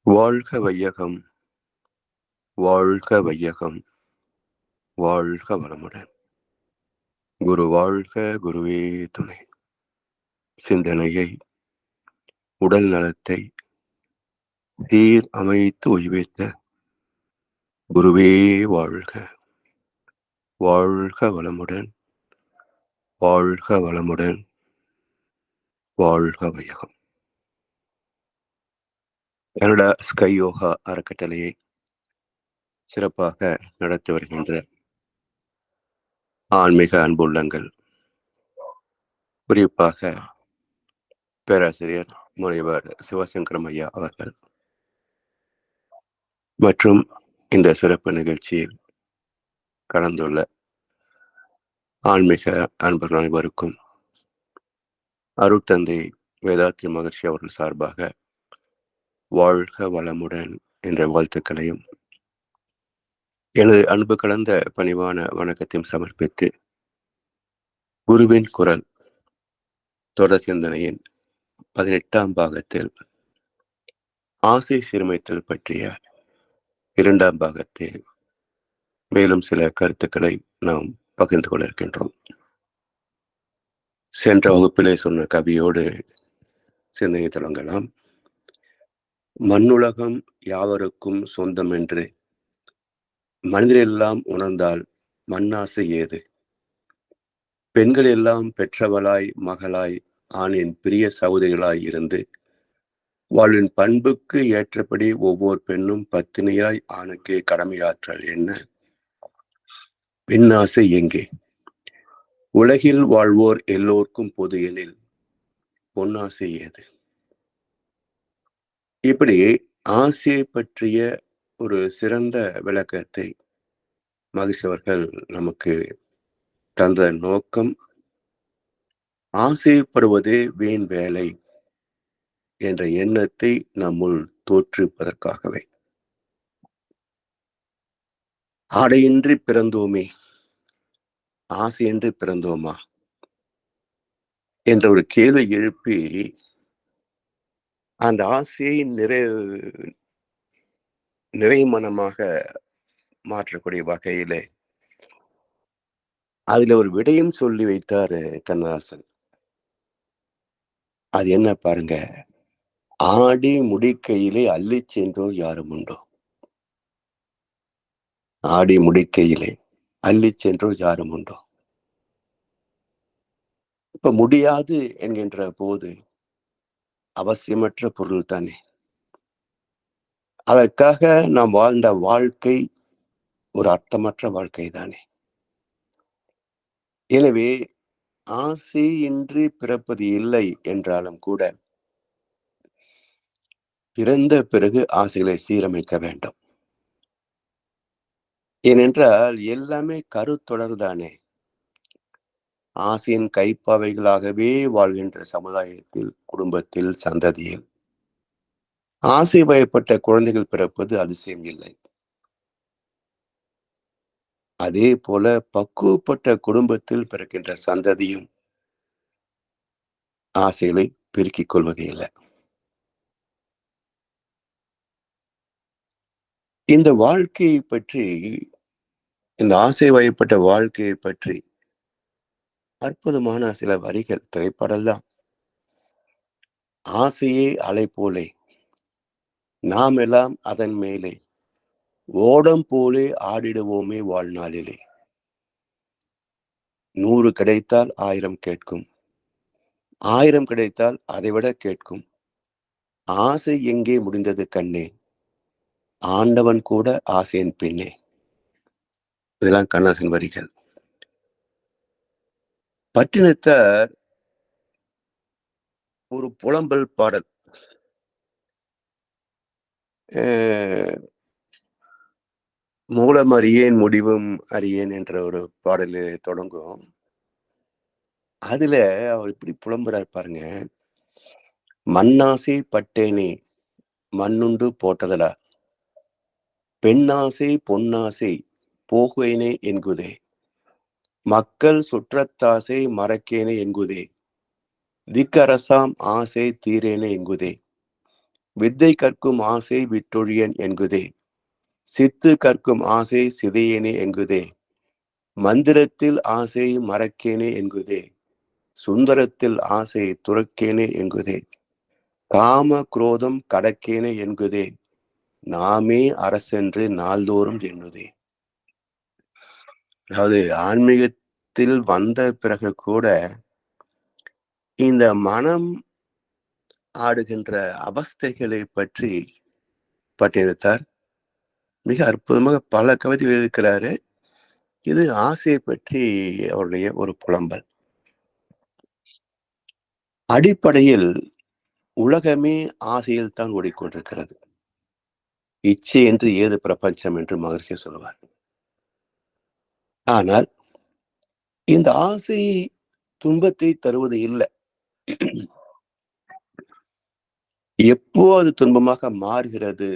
வாழ்க வையகம், வாழ்க வையகம், வாழ்க வளமுடன். குரு வாழ்க, குருவே துணை. சிந்தனையை, உடல் நலத்தை சீர் அமைத்து உய்வித்த குருவே வாழ்க, வாழ்க வளமுடன், வாழ்க வளமுடன், வாழ்க வையகம். கனடா ஸ்கை யோகா அறக்கட்டளையை சிறப்பாக நடத்தி வருகின்ற ஆன்மீக அன்புள்ளங்கள், குறிப்பாக பேராசிரியர் முனைவர் சிவசங்கரம் ஐயா அவர்கள் மற்றும் இந்த சிறப்பு நிகழ்ச்சியில் கலந்துள்ள ஆன்மீக அன்பர்கள் அனைவருக்கும் அருட்தந்தை வேதாத்ரி மகர்ஷி அவர்கள் சார்பாக வாழ்க வளமுடன் என்ற வாழ்த்துக்களையும் எனது அன்பு கலந்த பணிவான வணக்கத்தையும் சமர்ப்பித்து குருவின் குரல் தொடர் சிந்தனையின் 18ஆம் பாகத்தில் ஆசை சிறுமைத்தல் பற்றிய 2ஆம் பாகத்தில் மேலும் சில கருத்துக்களை நாம் பகிர்ந்து கொள்ள இருக்கின்றோம். சென்ற வகுப்பிலே சொன்ன கவியோடு சிந்தனை தொடங்கலாம். மண்ணுலகம் யாவருக்கும் சொந்தம் என்று மனிதரெல்லாம் உணர்ந்தால் மண்ணாசை ஏது? பெண்கள் எல்லாம் பெற்றவளாய் மகளாய் ஆணின் பிரிய சகோதரிகளாய் இருந்து வாழ்வின் பண்புக்கு ஏற்றபடி ஒவ்வொரு பெண்ணும் பத்தினியாய் ஆணுக்கு கடமையாற்றல் என்ன? பெண்ணாசை எங்கே? உலகில் வாழ்வோர் எல்லோருக்கும் பொது எனில் பொன்னாசை ஏது? இப்படி ஆசையை பற்றிய ஒரு சிறந்த விளக்கத்தை மகிழ்ச்சி அவர்கள் நமக்கு தந்த நோக்கம், ஆசைப்படுவதே வீண் வேலை என்ற எண்ணத்தை நம்முள் தோற்றுவிப்பதற்காகவே. ஆடையின்றி பிறந்தோமே, ஆசையின்றி பிறந்தோமா என்ற ஒரு கேள்வி எழுப்பி அந்த ஆசையை நிறைமனமாக மாற்றக்கூடிய வகையிலே அதுல ஒரு விடையும் சொல்லி வைத்தார் கண்ணதாசன். அது என்ன பாருங்க, ஆடி முடிக்கையிலே அள்ளி சென்றோர் யாரும் உண்டோ? ஆடி முடிக்கையிலே அள்ளி சென்றோர் யாரும் உண்டோ? இப்ப முடியாது என்கின்ற போது அவசியமற்ற பொருள் தானே. அதற்காக நாம் வாழ்ந்த வாழ்க்கை ஒரு அர்த்தமற்ற வாழ்க்கை தானே. எனவே ஆசையின்றி பிறப்பது இல்லை என்றாலும் கூட பிறந்த பிறகு ஆசைகளை சீரமைக்க வேண்டும். ஏனென்றால் எல்லாமே கருத்தொடர்தானே. ஆசையின் கைப்பாவைகளாகவே வாழ்கின்ற சமுதாயத்தில், குடும்பத்தில், சந்ததியில் ஆசை வயப்பட்ட குழந்தைகள் பிறப்பது அதிசயம் இல்லை. அதே போல பக்குவப்பட்ட குடும்பத்தில் பிறக்கின்ற சந்ததியும் ஆசைகளை பெருக்கிக் கொள்வது இல்லை. இந்த வாழ்க்கையை பற்றி, இந்த ஆசை வயப்பட்ட வாழ்க்கையை பற்றி அற்புதமான சில வரிகள் திரைப்படம்தான். ஆசையே அலை போலே நாம் எல்லாம் அதன் மேலே ஓடம் போலே ஆடிடுவோமே வாழ்நாளிலே. 100 கிடைத்தால் 1000 கேட்கும், 1000 கிடைத்தால் அதைவிட கேட்கும். ஆசை எங்கே முடிந்தது கண்ணே, ஆண்டவன் கூட ஆசையின் பின்னே. இதெல்லாம் கண்ணதாசன் வரிகள். பட்டினத்தார் ஒரு புலம்பல் பாடல், மூலம் அறியேன் முடிவும் அறியேன் என்ற ஒரு பாடலில் தொடங்கும். அதுல அவர் இப்படி புலம்புறார் பாருங்க. மண்ணாசை பட்டேனே மண்ணுண்டு போட்டதடா, பெண்ணாசை பொன்னாசை போகுவேனே என்குதே, மக்கள் சுற்றத்தாசை மறக்கேனே என்குதே, திக்கரசாம் ஆசை தீரேனே என்குதே, வித்தை கற்கும் ஆசை விட்டொழியன் என்குதே. சித்து கற்கும் ஆசை சிதையேனே என்குதே. மந்திரத்தில் ஆசை மறக்கேனே என்குதே. சுந்தரத்தில் ஆசை துறக்கேனே என்குதே. காம குரோதம் கடக்கேனே என்குதே. நாமே அரசென்று நாள்தோறும் எண்ணுதே. அதாவது ஆன்மீகத்தில் வந்த பிறகு கூட இந்த மனம் ஆடுகின்ற அவஸ்தைகளை பற்றி பட்டியலிட்டார். மிக அற்புதமாக பல கவிதை எழுதியிருக்கிறாரு. இது ஆசையை பற்றி அவருடைய ஒரு புலம்பல். அடிப்படையில் உலகமே ஆசையில் தான் ஓடிக்கொண்டிருக்கிறது. இச்சை என்று ஏது பிரபஞ்சம் என்று மகர்ஷி சொல்லுவார். ஆனால் இந்த ஆசை துன்பத்தை தருவது இல்லை. எப்போ அது துன்பமாக மாறுகிறது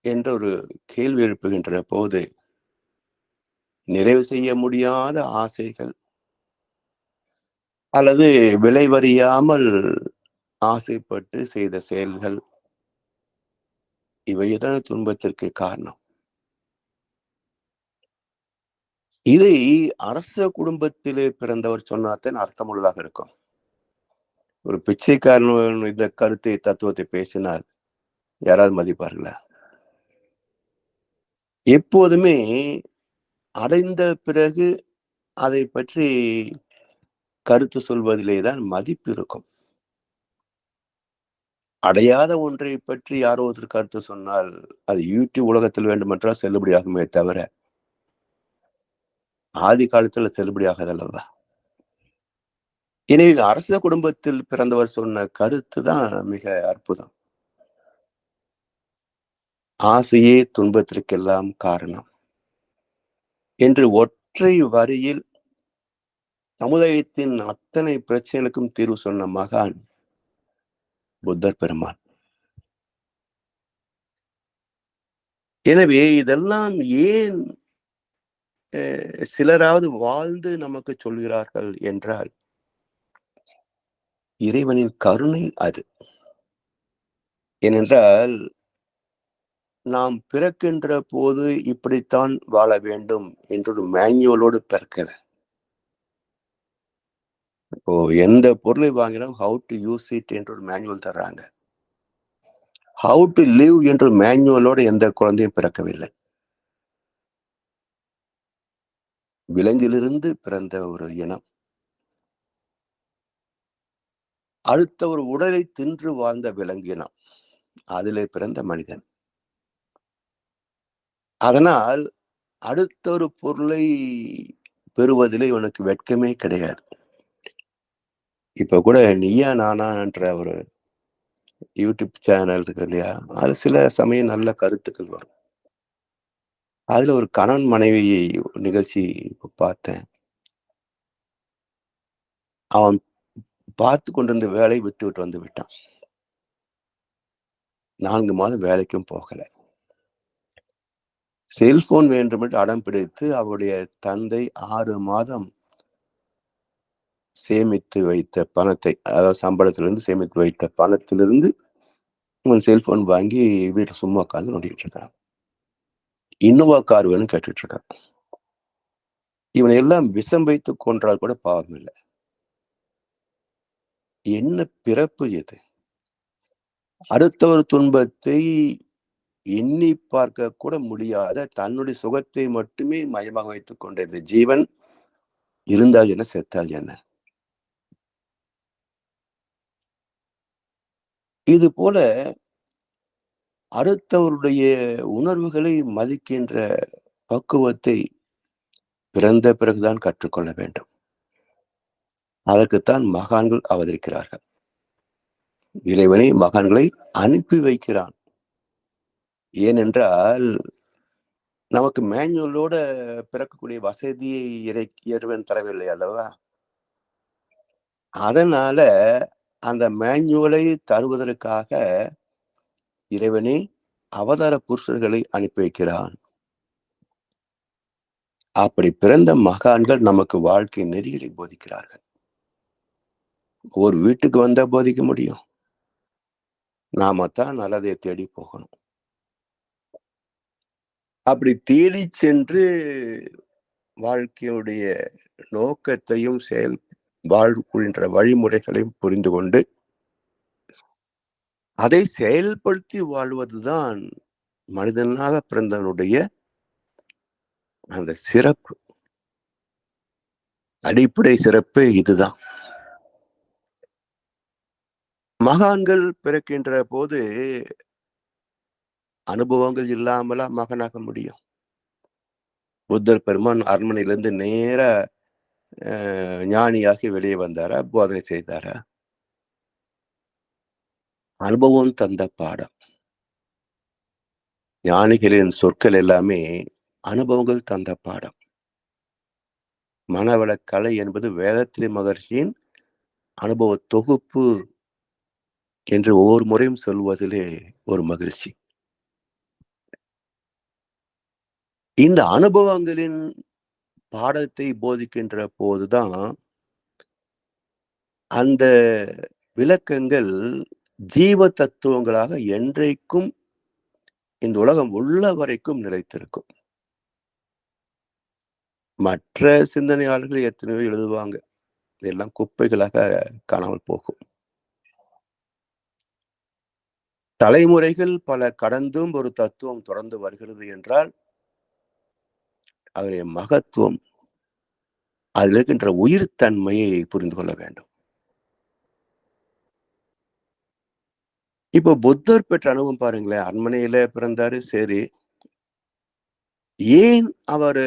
என்ற ஒரு கேள்வி எழுப்புகின்ற போது, நிறைவு செய்ய முடியாத ஆசைகள் அல்லது விளைவறியாமல் ஆசைப்பட்டு செய்த செயல்கள், இவைதான் துன்பத்திற்கு காரணம். இதை அரச குடும்பத்திலே பிறந்தவர் சொன்னாதான் அர்த்தமுள்ளதாக இருக்கும். ஒரு பிச்சைக்காரன் இந்த கருத்தை தத்துவத்தை பேசினால் யாராவது மதிப்பார்களா? எப்போதுமே அடைந்த பிறகு அதை பற்றி கருத்து சொல்வதிலே தான் மதிப்பு இருக்கும். அடையாத ஒன்றை பற்றி யாரோ ஒருத்தர் கருத்து சொன்னால் அது யூடியூப் உலகத்தில் வேண்டுமென்றால் செல்லுபடியாகுமே தவிர ஆதி காலத்துல செல்லுபடியாகாதல்லவா? எனவே அரச குடும்பத்தில் பிறந்தவர் சொன்ன கருத்து தான் மிக அற்புதம். ஆசையே துன்பத்திற்கெல்லாம் காரணம் என்று ஒற்றை வரியில் சமுதாயத்தின் அத்தனை பிரச்சனைகளுக்கும் தீர்வு சொன்ன மகான் புத்தர் பெருமான். எனவே இதெல்லாம் ஏன் சிலராவது வாழ்ந்து நமக்கு சொல்கிறார்கள் என்றால், இறைவனின் கருணை அது. ஏனென்றால் நாம் பிறக்கின்ற போது இப்படித்தான் வாழ வேண்டும் என்று ஒரு மேன்யுவலோடு பிறக்கிற. இப்போ எந்த பொருளை வாங்கினாலும் ஹவு டு யூஸ் இட் என்று ஒரு மேன்யுவல் தர்றாங்க. ஹவு டு லிவ் என்ற மேன்யுவலோடு எந்த குழந்தையும் பிறக்கவில்லை. விலங்கிலிருந்து பிறந்த ஒரு இனம். அடுத்த ஒரு உடலை தின்று வாழ்ந்த விலங்கினம். அதிலே பிறந்த மனிதன். அதனால் அடுத்த ஒரு பொருளை பெறுவதிலே இவனுக்கு வெட்கமே கிடையாது. இப்ப கூட நீயா நானா என்ற ஒரு யூடியூப் சேனல் இருக்கு இல்லையா? அது சில சமயம் நல்ல கருத்துக்கள் வரும். அதுல ஒரு கணவன் மனைவி நிகழ்ச்சி பார்த்தேன். அவன் பார்த்து கொண்டிருந்த வேலையை விட்டு வந்து விட்டான். 4 மாதம் வேலைக்கும் போகல. செல்போன் வேண்டும் என்று அடம் பிடித்து அவருடைய தந்தை 6 மாதம் சேமித்து வைத்த பணத்தை, அதாவது சம்பளத்திலிருந்து சேமித்து வைத்த பணத்திலிருந்து உன் செல்போன் வாங்கி வீட்டுல சும்மா உட்காந்து நோண்டிட்டு இருக்கான். இன்னோவா கார் வேணும்னு கேட்டுட்டு இருக்கான். இவனை எல்லாம் விஷம் வைத்து கொன்றால் கூட பாவம் இல்லை. என்ன பிறப்பு இது? அடுத்த ஒரு துன்பத்தை எண்ணி பார்க்க கூட முடியாத தன்னுடைய சுகத்தை மட்டுமே மையமாக வைத்துக் கொண்ட இந்த ஜீவன் இருந்தால் என்ன, செத்தால் என்ன? இது போல அடுத்தவருடைய உணர்வுகளை மதிக்கின்ற பக்குவத்தை பிறந்த பிறகுதான் கற்றுக்கொள்ள வேண்டும். அதற்குத்தான் மகான்கள் அவதரிக்கிறார்கள். இறைவனை மகான்களை அனுப்பி வைக்கிறான். ஏனென்றால் நமக்கு மேன்யுவலோட பிறக்கக்கூடிய வசதியை இறைவன் தரவில்லை அல்லவா? அதனால அந்த மேன்யுவலை தருவதற்காக இறைவனே அவதார புருஷர்களை அனுப்பி வைக்கிறான். அப்படி பிறந்த மகான்கள் நமக்கு வாழ்க்கை நெறிகளை போதிக்கிறார்கள். ஒரு வீட்டுக்கு வந்தா போதிக்க முடியும். நாம தான் நல்லதை தேடி போகணும். அப்படி தேடி சென்று வாழ்க்கையுடைய நோக்கத்தையும் வாழ்கின்ற வழிமுறைகளையும் புரிந்து கொண்டு அதை செயல்படுத்தி வாழ்வதுதான் மனிதனாக பிறந்தவனுடைய அந்த சிறப்பு. அடிப்படை சிறப்பு இதுதான். மகான்கள் பிறக்கின்ற போது அனுபவங்கள் இல்லாமலா மகனாக முடியும்? புத்தர் பெருமான் அரண்மனையிலிருந்து நேர ஞானியாகி வெளியே வந்தாரா? போதனை செய்தாரா? அனுபவம் தந்த பாடம். ஞானிகளின் சொற்கள் எல்லாமே அனுபவங்கள் தந்த பாடம். மனவளக் கலை என்பது வேதத்திரி மகர்ஷியின் அனுபவ தொகுப்பு என்று ஒவ்வொரு முறையும் சொல்வதிலே ஒரு மகிழ்ச்சி. இந்த அனுபவங்களின் பாடத்தை போதிக்கின்ற போதுதான் அந்த விளக்கங்கள் ஜீவ தத்துவங்களாக என்றைக்கும் இந்த உலகம் உள்ள வரைக்கும் நிலைத்திருக்கும். மற்ற சிந்தனையாளர்கள் எத்தனையோ எழுதுவாங்க, இதெல்லாம் குப்பைகளாக காணாமல் போகும். தலைமுறைகள் பல கடந்தும் ஒரு தத்துவம் தொடர்ந்து வருகிறது என்றால் அதனுடைய மகத்துவம், அதில் இருக்கின்ற உயிர் தன்மையை புரிந்து கொள்ள வேண்டும். இப்போ புத்தர் பெற்ற அனுபவம் பாருங்களேன். அரண்மனையில பிறந்தாரு, சரி. ஏன் அவரு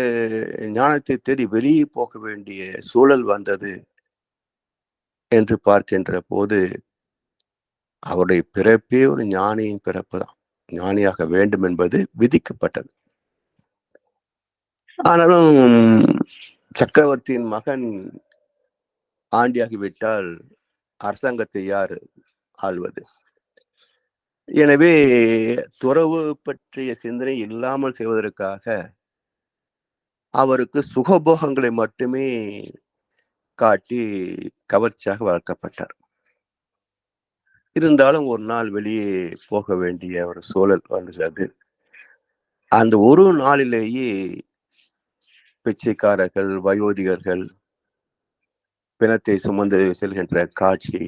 ஞானத்தை தேடி வெளியே போக வேண்டிய சூழல் வந்தது என்று பார்க்கின்ற போது அவருடைய பிறப்பே ஒரு ஞானியின் பிறப்பு தான். ஞானியாக வேண்டும் என்பது விதிக்கப்பட்டது. ஆனாலும் சக்கரவர்த்தியின் மகன் ஆண்டியாகிவிட்டால் அரசாங்கத்தை யார் ஆள்வது? எனவே துறவு பற்றிய சிந்தனை இல்லாமல் செய்வதற்காக அவருக்கு சுகபோகங்களை மட்டுமே காட்டி கவர்ச்சியாக வளர்க்கப்பட்டார். இருந்தாலும் ஒரு நாள் வெளியே போக வேண்டிய ஒரு சூழல் வந்தது. அந்த ஒரு நாளிலேயே பிச்சைக்காரர்கள், வயோதிகர்கள் பிணத்தை சுமந்து செல்கின்ற காட்சி,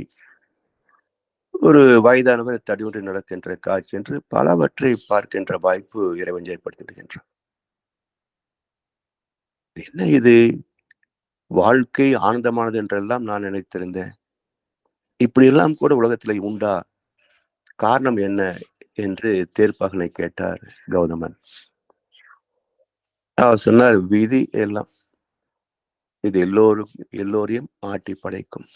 ஒரு வயதானவர் தடியோடு நடக்கின்ற காட்சி என்று பலவற்றை பார்க்கின்ற வாய்ப்பு இறைவன் ஏற்படுத்தி விடுகின்றார். என்ன இது? வாழ்க்கை ஆனந்தமானது என்றெல்லாம் நான் நினைத்திருந்தேன். இப்படியெல்லாம் கூட உலகத்திலே உண்டா? காரணம் என்ன என்று தேர்ப்பாகனை கேட்டார் கௌதமன். அவர் சொன்னார், விதி எல்லாம் இது எல்லோரையும் ஆட்டி படைக்கும்.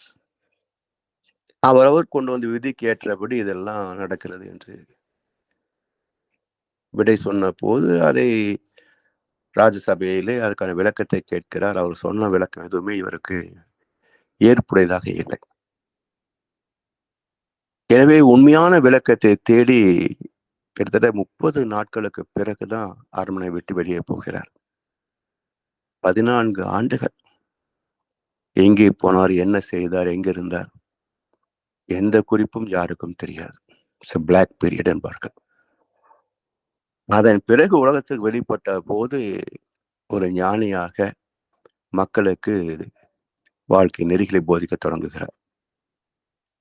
அவரவர் கொண்டு வந்து விதிக்கு ஏற்றபடி இதெல்லாம் நடக்கிறது என்று விடை சொன்ன போது அதை ராஜசபையிலே அதுக்கான விளக்கத்தை கேட்கிறார். அவர் சொன்ன விளக்கம் எதுவுமே இவருக்கு ஏற்புடையதாக இல்லை. எனவே உண்மையான விளக்கத்தை தேடி கிட்டத்தட்ட 30 நாட்களுக்கு பிறகுதான் அரண்மனை விட்டு வெளியே போகிறார். 14 ஆண்டுகள் எங்கே போனார், என்ன செய்தார், எங்க இருந்தார், எந்த குறிப்பும் யாருக்கும் தெரியாது. பிளாக் பீரியட் என்பார்கள். அதன் பிறகு உலகத்தில் வெளிப்பட்ட போது ஒரு ஞானியாக மக்களுக்கு வாழ்க்கை நெறிகளை போதிக்க தொடங்குகிறார்.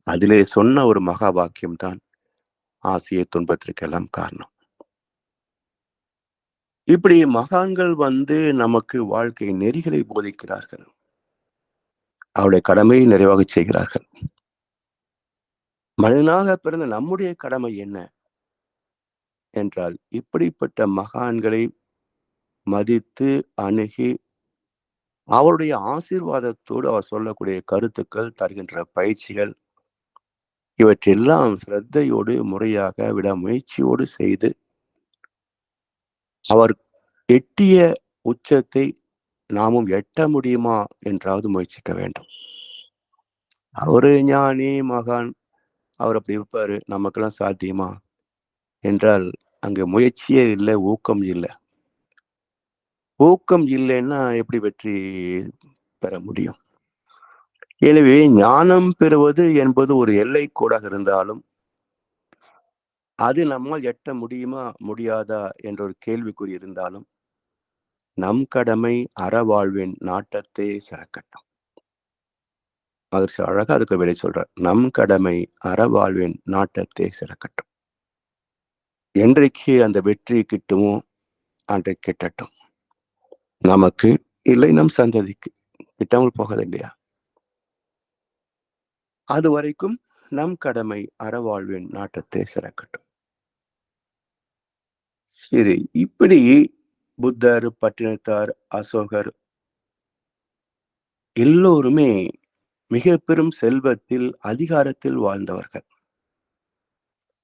அதிலே சொன்ன ஒரு மகா வாக்கியம் தான் ஆசையை துன்பத்திற்கெல்லாம் காரணம். இப்படி மகான்கள் நமக்கு வாழ்க்கை நெறிகளை போதிக்கிறார்கள். அவருடைய கடமையை நிறைவாக செய்கிறார்கள். மனிதனாக பிறந்த நம்முடைய கடமை என்ன என்றால், இப்படிப்பட்ட மகான்களை மதித்து அணுகி அவருடைய ஆசீர்வாதத்தோடு அவர் சொல்லக்கூடிய கருத்துக்கள், தருகின்ற பயிற்சிகள் இவற்றெல்லாம் சிரத்தையோடு முறையாக விடாமுயற்சியோடு செய்து அவர் எட்டிய உச்சத்தை நாமும் எட்ட முடியுமா என்றாவது முயற்சிக்க வேண்டும். அவரு ஞானி மகான், அவர் அப்படி இருப்பாரு, நமக்கெல்லாம் சாத்தியமா என்றால் அங்கு முயற்சியே இல்லை, ஊக்கம் இல்லை. ஊக்கம் இல்லைன்னா எப்படி வெற்றி பெற முடியும்? எனவே ஞானம் பெறுவது என்பது ஒரு எல்லை கோடாக இருந்தாலும் அது நம்மால் எட்ட முடியுமா, முடியாதா என்ற ஒரு கேள்விக்குறி இருந்தாலும், நம் கடமை அறவாழ்வின் நாட்டத்தே சிறக்கட்டும். அவர் அழகா அதுக்கு விடை சொல்றார். நம் கடமை அறவாழ்வின் நாட்டத்தே சிறக்கட்டும். என்றைக்கு அந்த வெற்றி கிட்டுமோ அன்றைக்கு கிட்டட்டும். நமக்கு, இல்லை நம் சந்ததிக்கு. கிட்டாமல் போகாது இல்லையா? அதுவரைக்கும் நம் கடமை அறவாழ்வின் நாட்டத்தே சிறக்கட்டும். சரி, இப்படி புத்தர், பட்டினத்தார், அசோகர் எல்லோருமே மிக பெரும் செல்வத்தில், அதிகாரத்தில் வாழ்ந்தவர்கள்.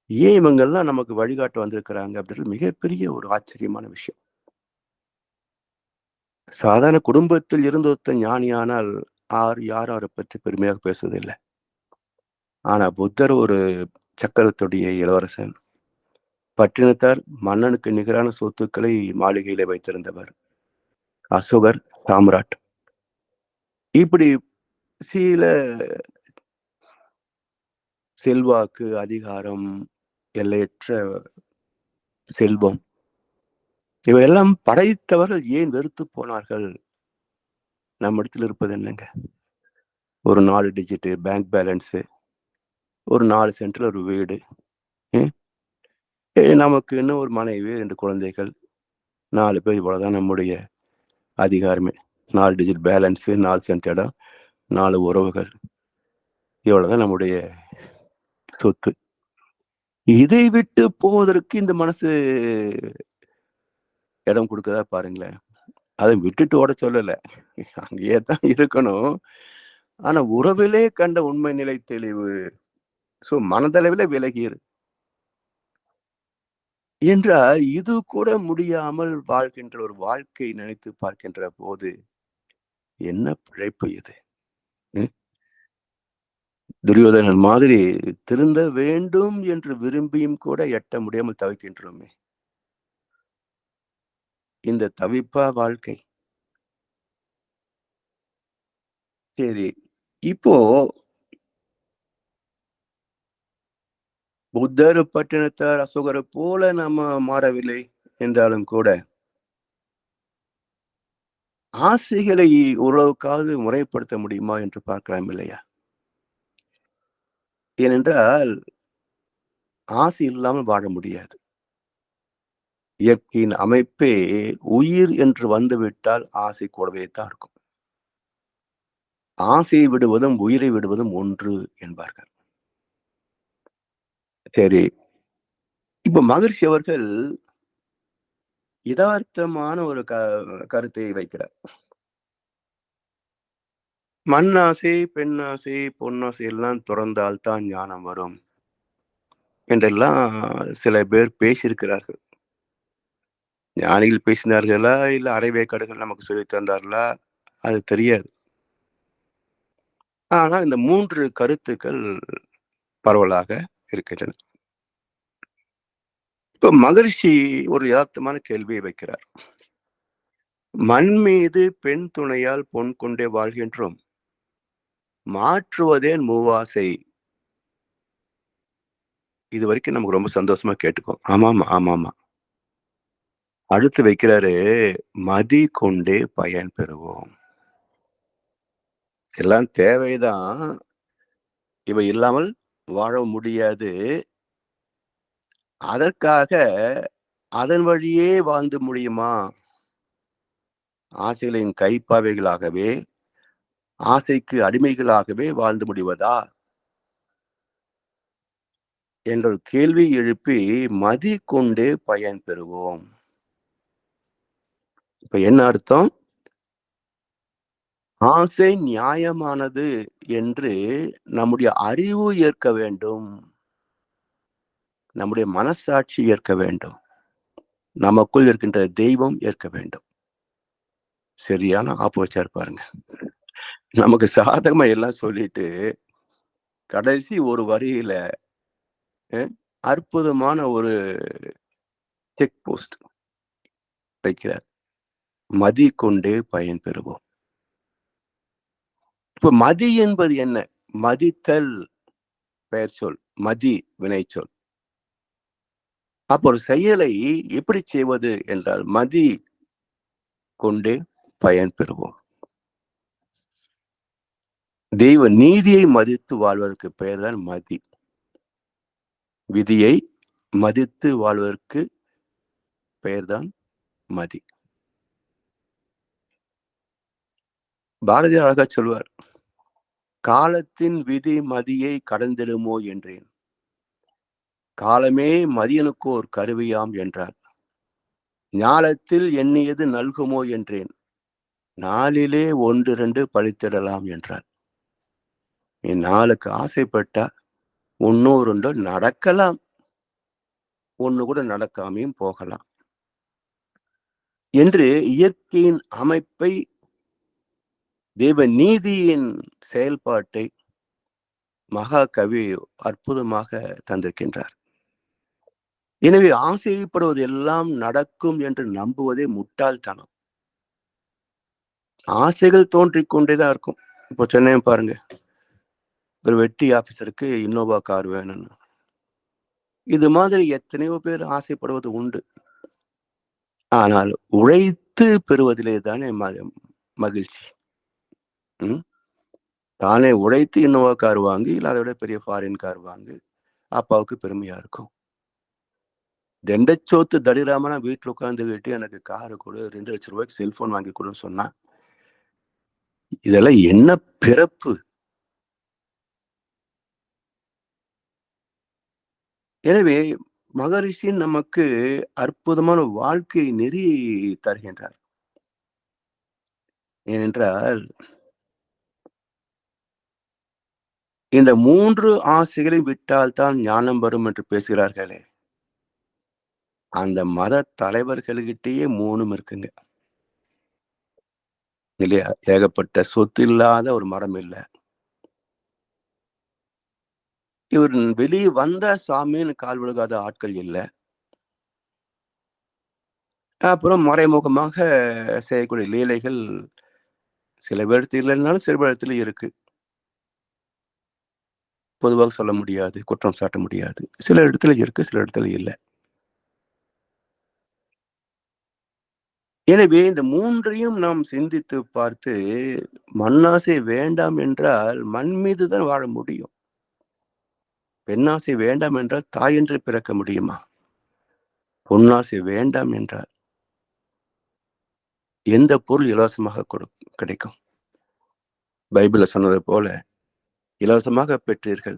ஏன் இவங்கெல்லாம் நமக்கு வழிகாட்ட வந்திருக்கிறாங்க அப்படின்றது மிகப்பெரிய ஒரு ஆச்சரியமான விஷயம். சாதாரண குடும்பத்தில் இருந்து ஒருத்தன் ஞானியானால் யாரும் அவரை பற்றி பெருமையாக பேசுவதில்லை. ஆனா புத்தர் ஒரு சக்கரத்துடைய இளவரசன். பட்டினத்தார் மன்னனுக்கு நிகரான சொத்துக்களை மாளிகையிலே வைத்திருந்தவர். அசோகர் சாம்ராட். இப்படி சில செல்வாக்கு, அதிகாரம், எல்லையற்ற செல்வம் இவையெல்லாம் படைத்தவர்கள் ஏன் வெறுத்து போனார்கள்? நம்மிடத்தில் இருப்பது என்னங்க? ஒரு 4 டிஜிட் பேங்க் பேலன்ஸு, ஒரு 4 சென்ட்ல ஒரு வீடு. ம். நமக்குன்னு ஒரு மனைவி, 2 குழந்தைகள், 4 பேர். இவ்வளவுதான் நம்முடைய அதிகாரமே. 4 டிஜிட் பேலன்ஸு, 4 சென்ட் இடம், 4 உறவுகள். இவ்வளவுதான் நம்முடைய சொத்து. இதை விட்டு போவதற்கு இந்த மனசு இடம் குடுக்குதா பாருங்களேன். அத விட்டுட்டு ஓட சொல்லல. அங்கேயே தான் இருக்கணும். ஆனா உறவிலே கண்ட உண்மை நிலை தெளிவு. மனதளவிலே விலகி இரு. என்றால் இது கூட முடியாமல் வாழ்கின்ற ஒரு வாழ்க்கை நினைத்து பார்க்கின்ற போது, என்ன பிழைப்பு இது? ம். துரியோதனன் மாதிரி திருந்த வேண்டும் என்று விரும்பியும் கூட எட்ட முடியாமல் தவிக்கின்றோமே! இந்த தவிப்பா வாழ்க்கை? சரி. இப்போ புத்தர், பட்டினத்தார், அசோகரைப் போல நம்ம மாறவில்லை என்றாலும் கூட, ஆசைகளை ஓரளவுக்காவது முறைப்படுத்த முடியுமா என்று பார்க்கலாம் இல்லையா? ஏனென்றால், ஆசை இல்லாமல் வாழ முடியாது. இயற்கையின் அமைப்பே உயிர் என்று வந்துவிட்டால் ஆசை கூடவே தான் இருக்கும். ஆசையை விடுவதும், உயிரை விடுவதும் ஒன்று என்பார்கள். சரி. இப்ப மகரிஷி அவர்கள் எதார்த்தமான ஒரு கருத்தை வைக்கிறார். மண்ணாசை, பெண்ணாசை, பொன்னாசை எல்லாம் துறந்தால் தான் ஞானம் வரும் என்றெல்லாம் சில பேர் பேசியிருக்கிறார்கள். ஞானிகள் பேசினார்களா? இல்ல அரைவேக்காடுகள் நமக்கு சொல்லித் தந்தார்களா? அது தெரியாது. ஆனா இந்த 3 கருத்துக்கள் பரவலாக இருக்கின்றன. இப்ப மகரிஷி ஒரு எதார்த்தமான கேள்வியை வைக்கிறார். மண் மீது பெண் துணையால் பொன் கொண்டே வாழ்கின்றோம். மாற்றுவதேன் மூவாசை. இதுவரைக்கும் நமக்கு ரொம்ப சந்தோஷமா கேட்டுக்குவோம். ஆமாமா, ஆமாமா. அடுத்து வைக்கிறாரு, மதி கொண்டே பயன் பெறுவோம். எல்லாம் தேவைதான். இவை இல்லாமல் வாழ முடியாது. அதற்காக அதன் வழியே வாழ்ந்து முடியுமா? ஆசைகளின் கைப்பாவைகளாகவே, ஆசைக்கு அடிமைகளாகவே வாழ்ந்து முடிவதா? என்ற ஒரு கேள்வியை எழுப்பி, மதி கொண்டே பயன் பெறுவோம். இப்ப என்ன அர்த்தம்? ஆசை நியாயமானது என்று நம்முடைய அறிவு ஏற்க வேண்டும். நம்முடைய மனசாட்சி ஏற்க வேண்டும். நமக்குள் இருக்கின்ற தெய்வம் ஏற்க வேண்டும். சரியான ஆப்போசிட்டா பாருங்க. நமக்கு சாதகமா எல்லாம் சொல்லிட்டு, கடைசி ஒரு வரியில அ அற்புதமான ஒரு செக் போஸ்ட் வைக்கிறார். மதி கொண்டே பயன் பெறுவோம். இப்ப மதி என்பது என்ன? மதித்தல் பெயர்ச்சொல். மதி வினைச்சொல். அப்போ ஒரு செயலை எப்படி செய்வது என்றால், மதி கொண்டே பயன் பெறுவோம். தெய்வ நீதியை மதித்து வாழ்வதற்கு பெயர்தான் மதி. விதியை மதித்து வாழ்வதற்கு பெயர்தான் மதி. பாரதியார் அழகா சொல்வார், "காலத்தின் விதி மதியை கடந்திடுமோ என்றேன். காலமே மதியனுக்கோர் கருவியாம் என்றார். ஞாலத்தில் எண்ணியது நல்குமோ என்றேன். நாளிலே 1, 2 பழித்திடலாம் என்றார்." நீ நாளுக்கு ஆசைப்பட்டா 1 2 நடக்கலாம். 1 கூட நடக்காமயும் போகலாம். என்று இயற்கையின் அமைப்பை, தெய்வ நீதியின் செயல்பாட்டை மகாகவி அற்புதமாக தந்திருக்கின்றார். எனவே ஆசைப்படுவது எல்லாம் நடக்கும் என்று நம்புவதே முட்டாள்தனம். ஆசைகள் தோன்றிக் கொண்டேதான் இருக்கும். இப்போ சென்னையை பாருங்க, ஒரு வெட்டி ஆபீசருக்கு இன்னோவா கார் வேணும்னு. இது மாதிரி எத்தனையோ பேர் ஆசைப்படுவது உண்டு. ஆனால் உழைத்து பெறுவதிலே தானே மகிழ்ச்சி. தானே உழைத்து இன்னோவா கார் வாங்கி, இல்ல அதை விட பெரிய ஃபாரின் கார் வாங்கி, அப்பாவுக்கு பெருமையா இருக்கும். தண்டச்சோத்து தடிராமனா வீட்டுல உட்கார்ந்துகிட்டு எனக்கு காரு கொடு, 2 லட்சம் ரூபாய்க்கு செல்போன் வாங்கி கொடுன்னு சொன்னா, இதெல்லாம் என்ன பிறப்பு? எனவே மகரிஷி நமக்கு அற்புதமான வாழ்க்கை நெறி தருகின்றார். ஏனென்றால் இந்த 3 ஆசைகளை விட்டால் தான் ஞானம் வரும் என்று பேசுகிறார்களே, அந்த மத தலைவர்கள்கிட்டயே 3ம் இருக்குங்க. இல்லையா? ஏகப்பட்ட சொத்து இல்லாத ஒரு மடம் இல்ல. இவர் வெளியே வந்தா சாமின்னு கால் விழுகாத ஆட்கள் இல்ல. அப்புறம் மறைமுகமாக செய்யக்கூடிய லீலைகள் சில பேர்த்து இல்லைன்னாலும் சில பேர்த்துல இருக்கு. பொதுவாக சொல்ல முடியாது, குற்றம் சாட்ட முடியாது. சில இடத்துல இருக்கு, சில இடத்துல இல்ல. எனவே இந்த 3யும் நாம் சிந்தித்து பார்த்து, மண்ணாசை வேண்டாம் என்றால் மண் மீது தான் வாழ முடியும். பெண்ணாசை வேண்டாம் என்றால் தாயென்று பிறக்க முடியுமா? பொன்னாசை வேண்டாம் என்றால் எந்த பொருள் இலவசமாக கிடைக்கும்? பைபிள்ல சொன்னது போல, இலவசமாக பெற்றீர்கள்,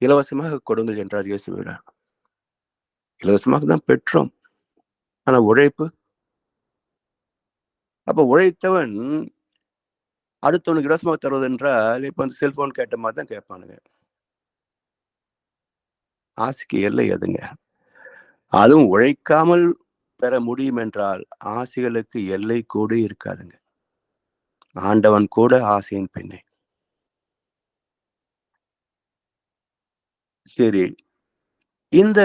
இலவசமாக கொடுங்கள் என்றார் இயேசுவினார். இலவசமாக தான் பெற்றோம். ஆனா உழைப்பு? அப்ப உழைத்தவன் அடுத்தவனுக்கு இலவசமாக தருவது என்றால், இப்ப அந்த செல்போன் கேட்ட மாதிரி தான் கேட்பானுங்க. ஆசைக்கு எல்லை அதுங்க. அதுவும் உழைக்காமல் பெற முடியும் என்றால், ஆசைகளுக்கு எல்லை கூட இருக்காதுங்க. ஆண்டவன் கூட ஆசையின் பெண்ணே. சரி. இந்த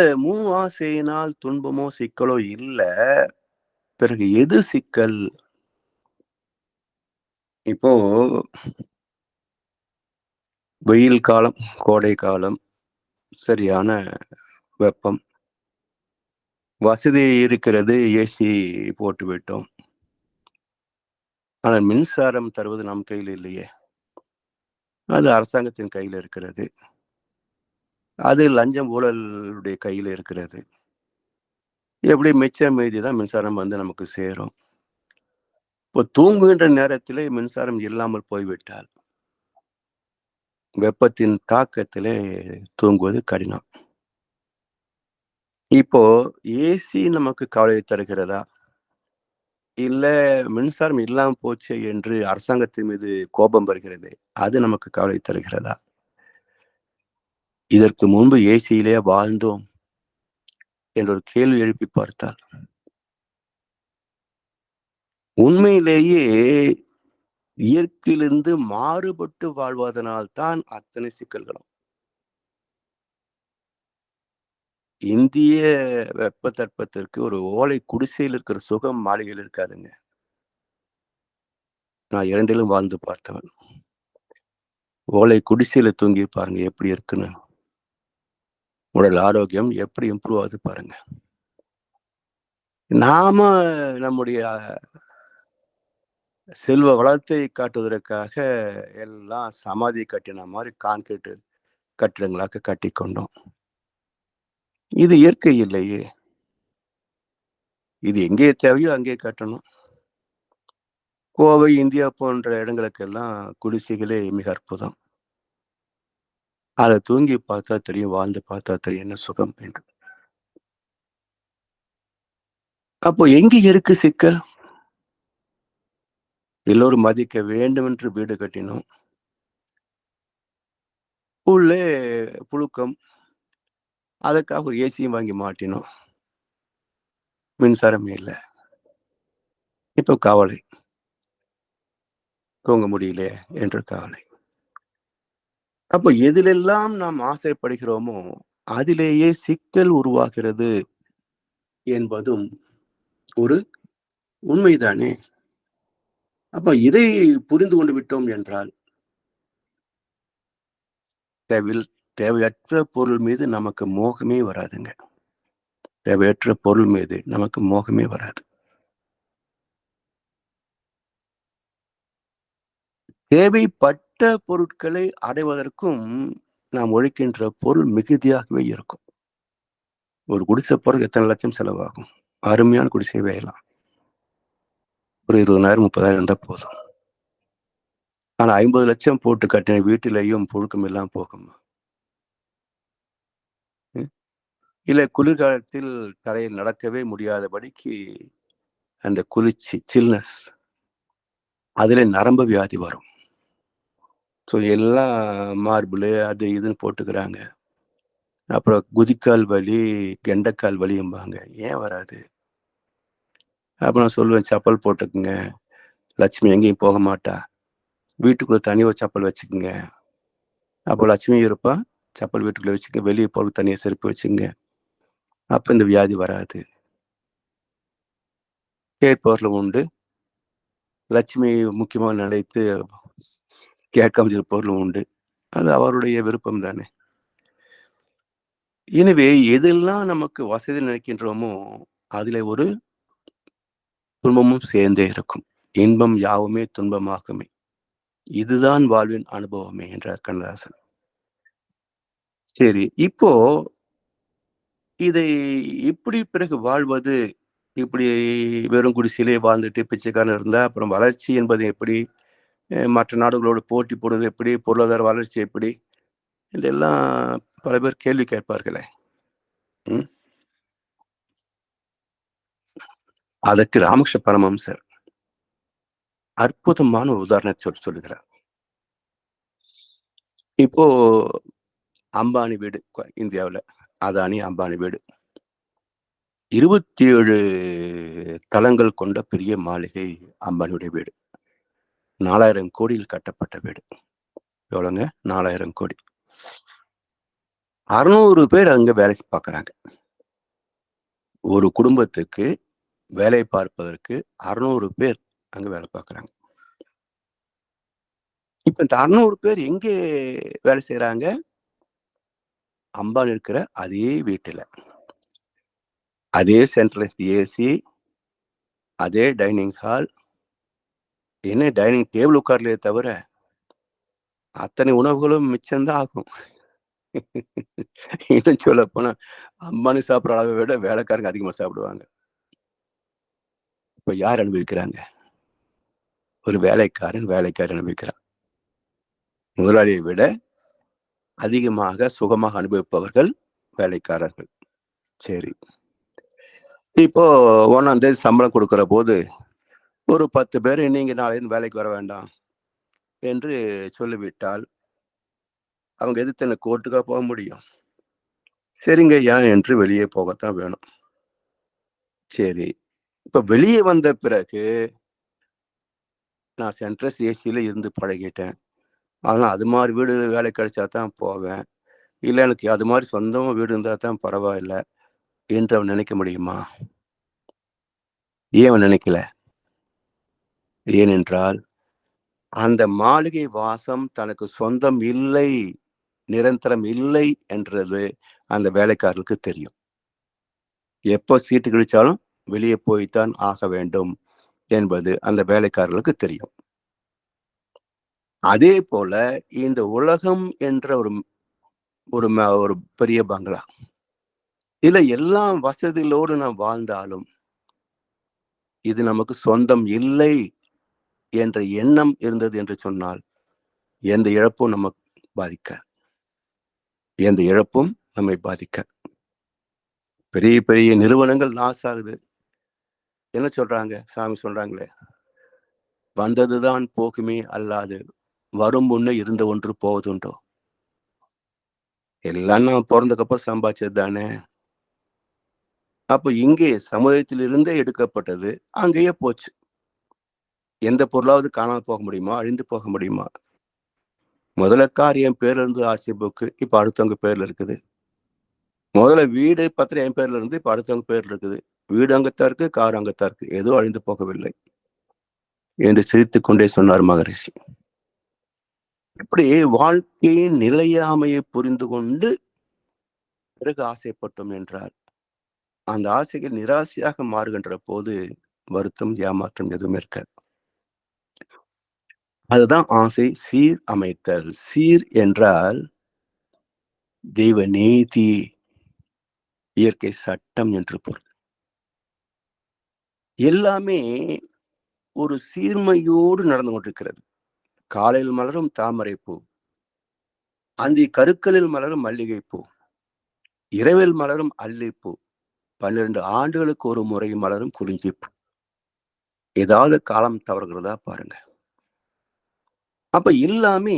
ஆசையினால் துன்பமோ, சிக்கலோ இல்ல. பிறகு எது சிக்கல்? இப்போ வெயில் காலம், கோடை காலம், சரியான வெப்பம். வசதி இருக்கிறது, ஏசி போட்டு விட்டோம். ஆனால் மின்சாரம் தருவது நம் கையில் இல்லையே. அது அரசாங்கத்தின் கையில இருக்கிறது. அது லஞ்சம் ஊழலுடைய கையில இருக்கிறது. எப்படி மிச்சம் மீதி தான் மின்சாரம் வந்து நமக்கு சேரும். இப்போ தூங்குகின்ற நேரத்திலே மின்சாரம் இல்லாமல் போய்விட்டால், வெப்பத்தின் தாக்கத்திலே தூங்குவது கடினம். இப்போ ஏசி நமக்கு கவலை தருகிறதா? இல்ல மின்சாரம் இல்லாம போச்சே என்று அரசாங்கத்தின் மீது கோபம் வருகிறதே, அது நமக்கு கவலை தருகிறதா? இதற்கு முன்பு ஏசியிலே வாழ்ந்தோம் என்ற ஒரு கேள்வி எழுப்பி பார்த்தால், உண்மையிலேயே இயற்கையிலிருந்து மாறுபட்டு வாழ்வதனால் தான் அத்தனை சிக்கல்களும். இந்திய வெப்பத்தட்பத்திற்கு ஒரு ஓலை குடிசையில் இருக்கிற சுகம் மாளிகையில் இருக்காதுங்க. நான் 2லும் வாழ்ந்து பார்த்தவன். ஓலை குடிசையில தூங்கி பாருங்க எப்படி இருக்குன்னு. உடல் ஆரோக்கியம் எப்படி இம்ப்ரூவ் ஆகுது பாருங்க. நாம நம்முடைய செல்வ வளத்தை காட்டுவதற்காக எல்லாம் சமாதி கட்டின மாதிரி கான்கிரீட் கட்டிடங்களாக கட்டிக்கொண்டோம். இது இயற்கை இல்லையே. இது எங்கே தேவையோ அங்கே கட்டணும். கோவை, இந்தியா போன்ற இடங்களுக்கெல்லாம் குடிசைகளே மிக அற்புதம். அத தூங்கி பார்த்தா தெரியும், வாழ்ந்து பார்த்தா தெரியும் என்ன சுகம் என்று. அப்போ எங்கே இருக்கு சிக்கல்? எல்லோரும் மதிக்க வேண்டும் என்று வீடு கட்டினோம். உள்ளே புழுக்கம். அதற்காக ஒரு ஏசியும் வாங்கி மாட்டினோம். மின்சாரமே இல்ல. இப்போ கவலை. தூங்க முடியலையே என்ற கவலை. அப்போ எதிலெல்லாம் நாம் ஆசைப்படுகிறோமோ, அதிலேயே சிக்கல் உருவாகிறது என்பதும் ஒரு உண்மைதானே. அப்ப இதை புரிந்து கொண்டு விட்டோம் என்றால், தேவையற்ற பொருள் மீது நமக்கு மோகமே வராதுங்க. தேவையற்ற பொருள் மீது நமக்கு மோகமே வராது. தேவைப்பட்ட பொருட்களை அடைவதற்கும் நாம் உழைக்கின்ற பொருள் மிகுதியாகவே இருக்கும். ஒரு குடிசை போறதுக்கு எத்தனை லட்சம் செலவாகும்? அருமையான குடிசை வேயலாம். ஒரு 20,000 30,000 இருந்தா போதும். ஆனா 50 லட்சம் போட்டு கட்டின வீட்டிலேயும் புழுக்கம் எல்லாம் போகும். இல்ல குளிர்காலத்தில் தரையில் நடக்கவே முடியாதபடிக்கு அந்த குளிர்ச்சி சில்னஸ் அதுல நரம்பு வியாதி வரும். ஸோ எல்லாம் மார்பிள் அது இதுன்னு போட்டுக்கிறாங்க. அப்புறம் குதிக்கால் வலி, கெண்டைக்கால் வலியும்பாங்க. ஏன் வராது? அப்ப நான் சொல்லுவேன், செப்பல் போட்டுக்குங்க. லட்சுமி எங்கேயும் போக மாட்டா. வீட்டுக்குள்ள தனி ஒரு செப்பல் வச்சுக்குங்க. அப்போ லட்சுமி இருப்பா. செப்பல் வீட்டுக்குள்ள வச்சுக்க. வெளியே போறதுக்கு தனியா செருப்பு வச்சுங்க. அப்ப இந்த வியாதி வராது. கேட்பவர்கள் உண்டு. லட்சுமி முக்கியமா நினைத்து கேட்காம இருப்பவர்களும் உண்டு. அது அவருடைய விருப்பம் தானே. எனவே எதெல்லாம் நமக்கு வசதி நினைக்கின்றோமோ அதிலே ஒரு துன்பமும் சேர்ந்தே இருக்கும். இன்பம் யாவுமே துன்பமாகுமே. இதுதான் வாழ்வின் அனுபவமே என்றார் கண்ணதாசன். சரி, இப்போ இதை எப்படி பிறகு வாழ்வது? இப்படி வெறும் குடிசையிலே வாழ்ந்துட்டு பிச்சைக்காரன் இருந்தா அப்புறம் வளர்ச்சி என்பது எப்படி? மற்ற நாடுகளோடு போட்டி போடுவது எப்படி? பொருளாதார வளர்ச்சி எப்படி? இதெல்லாம் பல பேர் கேள்வி கேட்பார்களே. ம். அதற்கு ராமகிருஷ்ண பரமஹம்சர் அற்புதமான ஒரு உதாரணத்தை சொல்லுகிறார். இப்போ அம்பானி வீடு இந்தியாவுல. அதானி, அம்பானி வீடு. 27 தளங்கள் கொண்ட பெரிய மாளிகை அம்பானியுடைய வீடு. 4,000 கோடியில் கட்டப்பட்ட வீடு. எவ்வளோங்க? 4,000 கோடி. 600 பேர் அங்க வேலை பார்க்குறாங்க. ஒரு குடும்பத்துக்கு வேலை பார்ப்பதற்கு 600 பேர் அங்க வேலை பார்க்குறாங்க. இப்ப இந்த 600 பேர் எங்கே வேலை செய்றாங்க? அம்பானி இருக்கிற அதே வீட்டுல. அதே சென்ட்ரலைஸ்ட் ஏசி, அதே டைனிங் ஹால். என்ன டைனிங் டேபிள் உட்காரலையே தவிர, அத்தனை உணவுகளும் மிச்சம் தான் ஆகும். இன்னும் சொல்லப்போனா, அம்பானி சாப்பிடுற அளவை விட வேலைக்காரங்க அதிகமா சாப்பிடுவாங்க. இப்ப யார் அனுபவிக்கிறாங்க? ஒரு வேலைக்காரன் அனுபவிக்கிறான். முதலாளியை விட அதிகமாக சுகமாக அனுபவிப்பவர்கள் வேலைக்காரர்கள். சரி. இப்போ 1ஆம் தேதி சம்பளம் கொடுக்கிற போது, ஒரு 10 பேர் நீங்க நாளையிருந்து வேலைக்கு வர வேண்டாம் என்று சொல்லிவிட்டால், அவங்க எதிர்த்து என்ன கோர்ட்டுக்கா போக முடியும்? சரிங்க ஐயா என்று வெளியே போகத்தான் வேணும். சரி. இப்ப வெளியே வந்த பிறகு, நான் சென்ட்ரஸ் ஏசியில இருந்து பழகிட்டேன். ஆனா அது மாரி வீடு வேலை கிடைச்சா தான் போவேன். இல்ல எனக்கு அது மாரி சொந்தமா வீடு இருந்தா தான் பரவாயில்ல என்று அவன் நினைக்க முடியுமா? ஏன் அவன் நினைக்கல? ஏனென்றால், அந்த மாளிகை வாசம் தனக்கு சொந்தம் இல்லை, நிரந்தரம் இல்லை என்றது அந்த வேலைக்காரர்களுக்கு தெரியும். எப்போ சீட்டு கிழிச்சாலும் வெளியே போய்த்தான் ஆக வேண்டும் என்பது அந்த வேலைக்காரர்களுக்கு தெரியும். அதே போல இந்த உலகம் என்ற ஒரு பெரிய பங்களா. இதுல எல்லாம் வசதிகளோடு நாம் வாழ்ந்தாலும், இது நமக்கு சொந்தம் இல்லை என்ற எண்ணம் இருந்தது என்று சொன்னால், எந்த இழப்பும் நமக்கு பாதிக்காது. எந்த இழப்பும் நம்மை பாதிக்காது. பெரிய பெரிய நிறுவனங்கள் லாஸ் ஆகுது. என்ன சொல்றாங்க? சாமி சொல்றாங்களே, "வந்ததுதான் போகுமே அல்லாது, வரும் முன்னே இருந்த ஒன்று போவதுண்டோ?" எல்லாம் நம்ம பொறந்ததுக்கப்புறம் சம்பாதிச்சது தானே! அப்ப இங்கே சமுதாயத்திலிருந்தே எடுக்கப்பட்டது, அங்கேயே போச்சு. எந்த பொருளாவது காணாம போக முடியுமா? அழிந்து போக முடியுமா? முதல்ல கார் என் பேர்ல இருந்து ஆர்சி புக்கு. இப்ப அடுத்தவங்க பேர்ல இருக்குது. முதல்ல வீடு பத்திரம் என் பேர்ல இருந்து இப்ப அடுத்தவங்க பேர்ல இருக்குது. வீடு அங்கத்தான் இருக்கு, கார் அங்கத்தான் இருக்கு. எதுவும் அழிந்து போகவில்லை என்று சிரித்துக் கொண்டே சொன்னார் மகரிஷி. இப்படி வாழ்க்கையின் நிலையாமையை புரிந்து கொண்டு பிறகு ஆசைப்பட்டோம் என்றார். அந்த ஆசைகள் நிராசையாக மாறுகின்ற போது வருத்தம், ஏமாற்றம் எதுவுமே இருக்காது. அதுதான் ஆசை சீர் அமைத்தல். சீர் என்றால் தெய்வ நீதி, இயற்கை சட்டம் என்று பொருள். எல்லாமே ஒரு சீர்மையோடு நடந்து கொண்டிருக்கிறது. காலையில் மலரும் தாமரை பூ, அந்தி கருக்களில் மலரும் மல்லிகை பூ, இரவில் மலரும் அல்லிப்பூ, 12 ஆண்டுகளுக்கு ஒரு முறை மலரும் குறிஞ்சிப்பூ. ஏதாவது காலம் தவறுகிறதா பாருங்க. அப்ப எல்லாமே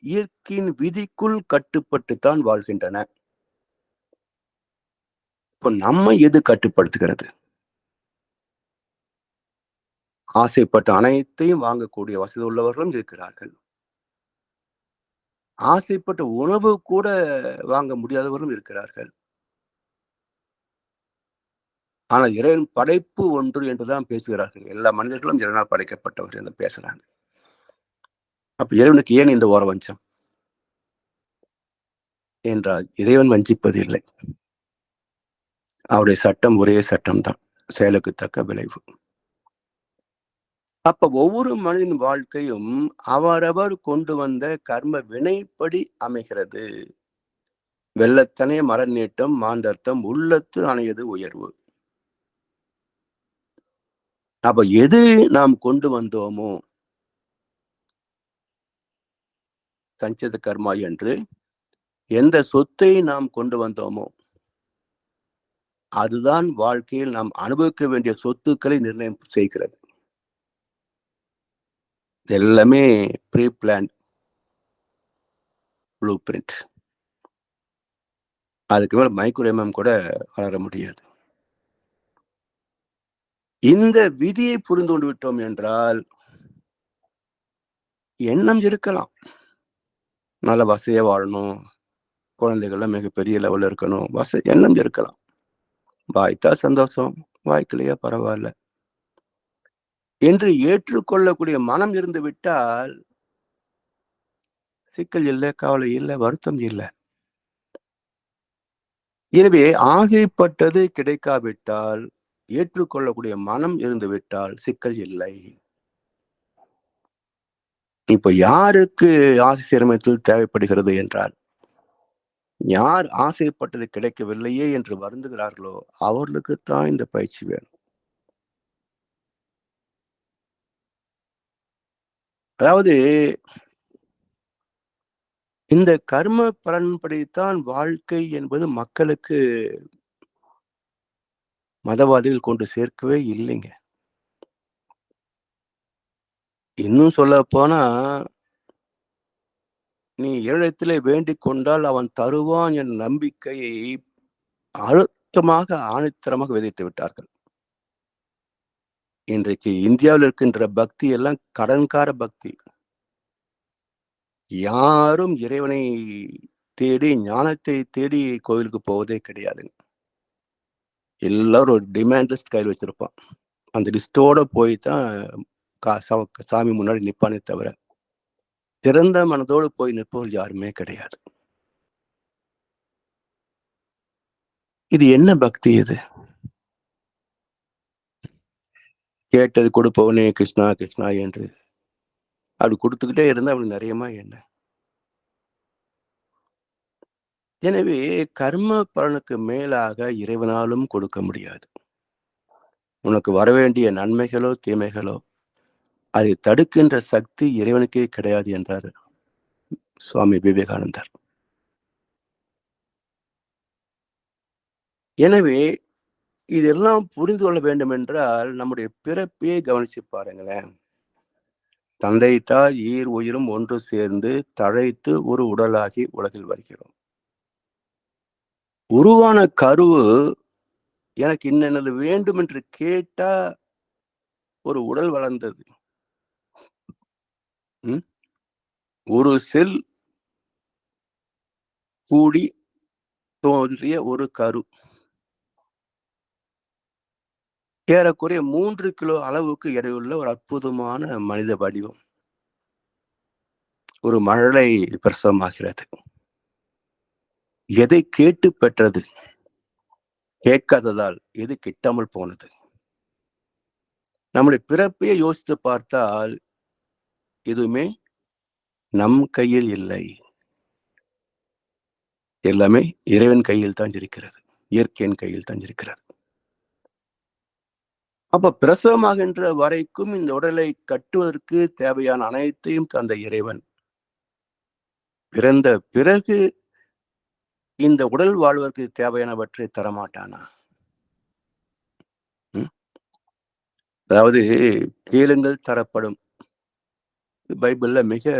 இயற்கையின் விதிக்குள் கட்டுப்பட்டுத்தான் வாழ்கின்றன. இப்ப நம்ம எது கட்டுப்படுத்துகிறது? ஆசைப்பட்ட அனைத்தையும் வாங்கக்கூடிய வசதி உள்ளவர்களும் இருக்கிறார்கள். ஆசைப்பட்ட உணவு கூட வாங்க முடியாதவர்களும் இருக்கிறார்கள். ஆனால் இறைவன் படைப்பு ஒன்று என்றுதான் பேசுகிறார்கள். எல்லா மனிதர்களும் இறைவனால் படைக்கப்பட்டவர் என்று பேசுறாங்க. அப்ப இறைவனுக்கு ஏன் இந்த ஓர வஞ்சம் என்றால் இறைவன் வஞ்சிப்பது இல்லை. அவருடைய சட்டம் ஒரே சட்டம் தான். செயலுக்கு தக்க விளைவு. அப்ப ஒவ்வொரு மனிதன் வாழ்க்கையும் அவரவர் கொண்டு வந்த கர்ம வினைப்படி அமைகிறது. வெள்ளத்தனே மலர் நீட்டம் மாந்தர்த்தம் உள்ளத்து அணையது உயர்வு. அப்ப எது நாம் கொண்டு வந்தோமோ சஞ்சித கர்மா என்று எந்த சொத்தை நாம் கொண்டு வந்தோமோ அதுதான் வாழ்க்கையில் நாம் அனுபவிக்க வேண்டிய சொத்துக்களை நிர்ணயம் செய்கிறது. எல்லாமே ப்ரீ பிளான் ப்ளூ பிரிண்ட். அதுக்கு மேல மைக்ரோ எம்எம் கூட வளர முடியாது. இந்த விதியை புரிந்து கொண்டு விட்டோம் என்றால் எண்ணம் இருக்கலாம். நல்ல வசதியா வாழணும், குழந்தைகள்லாம் மிகப்பெரிய லெவல்ல இருக்கணும், எண்ணம் இருக்கலாம். வாய்த்தா சந்தோஷம், வாய்க்கலையா பரவாயில்ல என்று ஏற்றுக்கொள்ளக்கூடிய மனம் இருந்து விட்டால் சிக்கல் இல்லை, கவலை இல்லை, வருத்தம் இல்லை. எனவே ஆசைப்பட்டது கிடைக்காவிட்டால் ஏற்றுக்கொள்ளக்கூடிய மனம் இருந்து விட்டால் சிக்கல் இல்லை. இப்ப யாருக்கு ஆசை சீரமைத்தல் தேவைப்படுகிறது என்றால், யார் ஆசைப்பட்டது கிடைக்கவில்லையே என்று வருந்துகிறார்களோ அவர்களுக்குத்தான் இந்த பயிற்சி வேணும். அதாவது இந்த கர்ம பலன்படித்தான் வாழ்க்கை என்பது மக்களுக்கு மதவாதிகள் கொண்டு சேர்க்கவே இல்லைங்க. இன்னும் சொல்லப் போனா, நீ இறைவனிடத்திலே வேண்டிக் கொண்டால் அவன் தருவான் என்ற நம்பிக்கையை அழுத்தமாக, ஆணித்தரமாக விதைத்து விட்டார்கள். இன்றைக்கு இந்தியாவில் இருக்கின்ற பக்தி எல்லாம் கடன்கார பக்தி. யாரும் இறைவனை தேடி, ஞானத்தை தேடி கோவிலுக்கு போவதே கிடையாதுங்க. எல்லாரும் ஒரு டிமாண்ட் லிஸ்ட் கையில வச்சிருப்பான். அந்த லிஸ்ட்டோட போய் தான் சாமி முன்னாடி நிப்பானே தவிர, திறந்த மனதோடு போய் நிற்பவர்கள் யாருமே கிடையாது. இது என்ன பக்தி இது? கேட்டது கொடுப்பவனே கிருஷ்ணா கிருஷ்ணா என்று அப்படி கொடுத்துக்கிட்டே இருந்தா அவனுக்கு நிறையமா என்ன? எனவே கர்ம பலனுக்கு மேலாக இறைவனாலும் கொடுக்க முடியாது. உனக்கு வரவேண்டிய நன்மைகளோ தீமைகளோ அதை தடுக்கின்ற சக்தி இறைவனுக்கே கிடையாது என்றார் சுவாமி விவேகானந்தர். எனவே இதெல்லாம் புரிந்து கொள்ள வேண்டும் என்றால் நம்முடைய பிறப்பையே கவனிச்சு பாருங்களேன். தந்தை தாய் ஈர் உயிரும் ஒன்று சேர்ந்து தழைத்து ஒரு உடலாகி உலகில் வருகிறோம். உருவான கருவு எனக்கு இன்னென்னது வேண்டும் என்று கேட்டா ஒரு உடல் வளர்ந்தது. ஒரு செல் கூடி தோன்றிய ஒரு கரு. ஏறக்குறைய 3 கிலோ அளவுக்கு எடையுள்ள ஒரு அற்புதமான மனித வடிவம். ஒரு மழலை பிரசவமாகிறது. எதை கேட்டு பெற்றது? கேட்காததால் எது கிட்டாமல் போனது? நம்முடைய பிறப்பையே யோசித்து பார்த்தால் எதுவுமே நம் கையில் இல்லை. எல்லாமே இறைவன் கையில் தான் இருக்கிறது. இயற்கையின் கையில் தான் இருக்கிறது. அப்ப பிரசவமாகின்ற வரைக்கும் இந்த உடலை கட்டுவதற்கு தேவையான அனைத்தையும் தந்த இறைவன் பிறந்த பிறகு இந்த உடல் வாழ்வதற்கு தேவையானவற்றை தரமாட்டானா? அதாவது கேளுங்கள் தரப்படும். பைபிள்ல மிக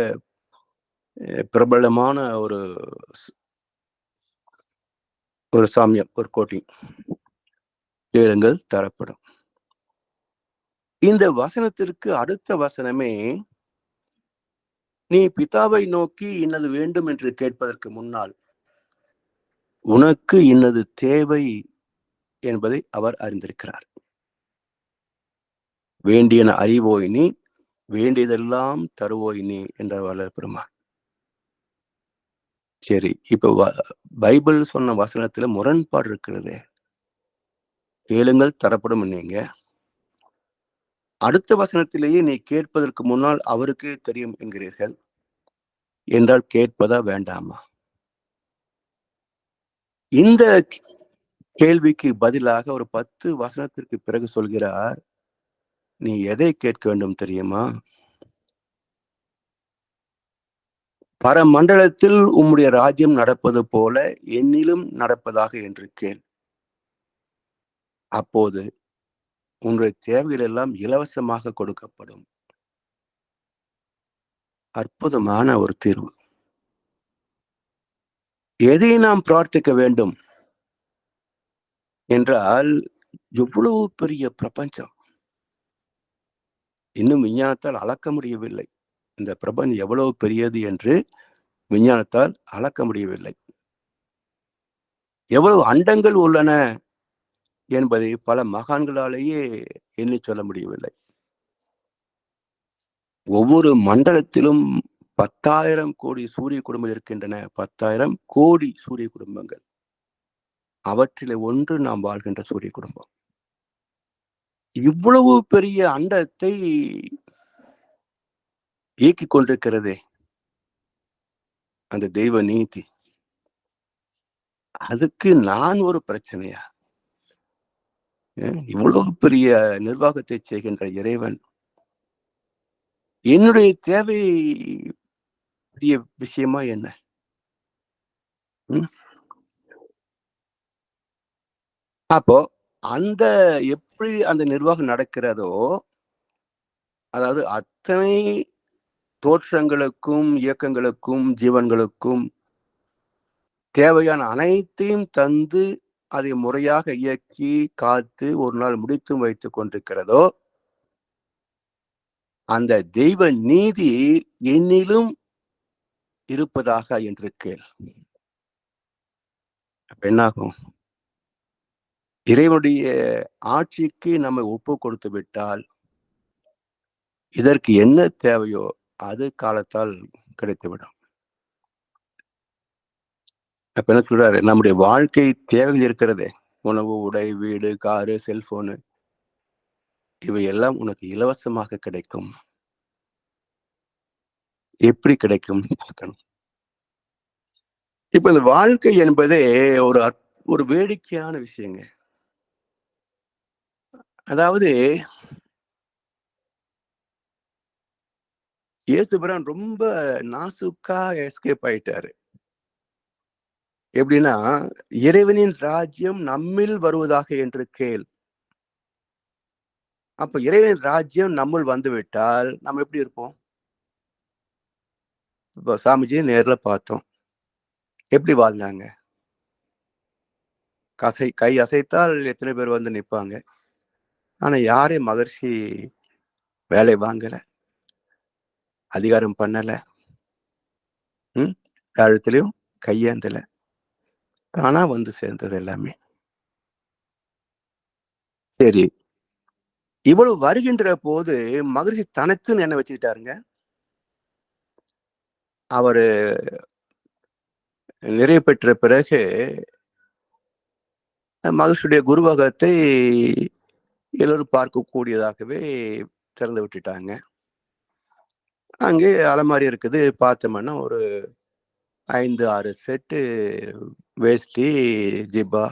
பிரபலமான ஒரு ஒரு சாமியம், ஒரு கோட்டிங். கேளுங்கள் தரப்படும். இந்த வசனத்திற்கு அடுத்த வசனமே, நீ பிதாவை நோக்கி இன்னது வேண்டும் என்று கேட்பதற்கு முன்னால் உனக்கு இன்னது தேவை என்பதை அவர் அறிந்திருக்கிறார். வேண்டியன அறிவோய் நீ, வேண்டியதெல்லாம் தருவோய் நீ என்றார் வள்ளல் பெருமான். சரி, இப்ப பைபிள் சொன்ன வசனத்துல முரண்பாடு இருக்கிறதே. கேளுங்கள் தரப்படும் நீங்க, அடுத்த வசனத்திலேயே நீ கேட்பதற்கு முன்னால் அவருக்கே தெரியும் என்கிறீர்கள் என்றால் கேட்பதா வேண்டாமா? இந்த கேள்விக்கு பதிலாக ஒரு 10 வசனத்திற்கு பிறகு சொல்கிறார், நீ எதை கேட்க வேண்டும் தெரியுமா? பரமண்டலத்தில் உம்முடைய ராஜ்யம் நடப்பது போல என்னிலும் நடப்பதாக என்று கேள். அப்போது உன்னுடைய தேவைகள் எல்லாம் இலவசமாக கொடுக்கப்படும். அற்புதமான ஒரு தீர்வு. எதை நாம் பிரார்த்திக்க வேண்டும் என்றால், எவ்வளவு பெரிய பிரபஞ்சம். இன்னும் விஞ்ஞானத்தால் அளக்க முடியவில்லை. இந்த பிரபஞ்சம் எவ்வளவு பெரியது என்று விஞ்ஞானத்தால் அளக்க முடியவில்லை. எவ்வளவு அண்டங்கள் உள்ளன என்பதை பல மகான்களாலேயே எண்ணி சொல்ல முடியவில்லை. ஒவ்வொரு மண்டலத்திலும் 10,000 கோடி சூரிய குடும்பங்கள் இருக்கின்றன. 10,000 கோடி சூரிய குடும்பங்கள். அவற்றிலே ஒன்று நாம் வாழ்கின்ற சூரிய குடும்பம். இவ்வளவு பெரிய அண்டத்தை இயக்கிக் கொண்டிருக்கிறதே அந்த தெய்வ நீதி. அதுக்கு நான் ஒரு பிரச்சனையா? இவ்வளவு பெரிய நிர்வாகத்தை செய்கின்ற இறைவன் என்னுடைய தேவை பெரிய விஷயமா என்ன? அப்போ அந்த எப்படி அந்த நிர்வாகம் நடக்கிறதோ, அதாவது அத்தனை தோற்றங்களுக்கும் இயக்கங்களுக்கும் ஜீவன்களுக்கும் தேவையான அனைத்தையும் தந்து அதை முறையாக இயக்கி காத்து ஒரு நாள் முடித்தும் வைத்துக் கொண்டிருக்கிறதோ, அந்த தெய்வ நீதி என்னிலும் இருப்பதாக என்று கேள். என்னாகும்? இறைவனுடைய ஆட்சிக்கு நம்மை ஒப்பு கொடுத்து விட்டால் இதற்கு என்ன தேவையோ அது காலத்தால் கிடைத்துவிடும். அப்ப என்ன சொல்றாரு? நம்முடைய வாழ்க்கை தேவைகள் இருக்கிறதே, உணவு, உடை, வீடு, காரு, செல்போனு இவையெல்லாம் உனக்கு இலவசமாக கிடைக்கும். எப்படி கிடைக்கும்னு பார்க்கணும். இப்ப இந்த வாழ்க்கை என்பதே ஒரு ஒரு வேடிக்கையான விஷயங்க. அதாவது இயேசுபிரான் ரொம்ப நாசூக்கா எஸ்கேப் ஆயிட்டாரு. எப்படின்னா, இறைவனின் ராஜ்யம் நம்மில் வருவதாக என்று கேள். அப்ப இறைவனின் ராஜ்யம் நம்முள் வந்துவிட்டால், நம்ம எப்படி இருப்போம்? இப்ப சாமிஜிய நேர்ல பார்த்தோம். எப்படி வாழ்ந்தாங்க? கை அசைத்தால் எத்தனை பேர் வந்து நிப்பாங்க. ஆனா யாரையும் மகரிஷி வேலை வாங்கல, அதிகாரம் பண்ணல. ம். கழுத்திலயும் கையேந்தல. தானா வந்து சேர்ந்தது எல்லாமே. சரி. இவ்வளவு வருகின்ற போது மகரிஷி தனக்குன்னு என்ன வச்சுக்கிட்டாருங்க? அவரு நிறைவு பெற்ற பிறகு மகரிஷியுடைய குருவகத்தை எல்லோரும் பார்க்கக்கூடியதாகவே திறந்து விட்டுட்டாங்க. அங்கே அலமாரி இருக்குது. பார்த்தோம்னா ஒரு 5, 6 செட்டு வேஷ்டி, ஜிப்பா,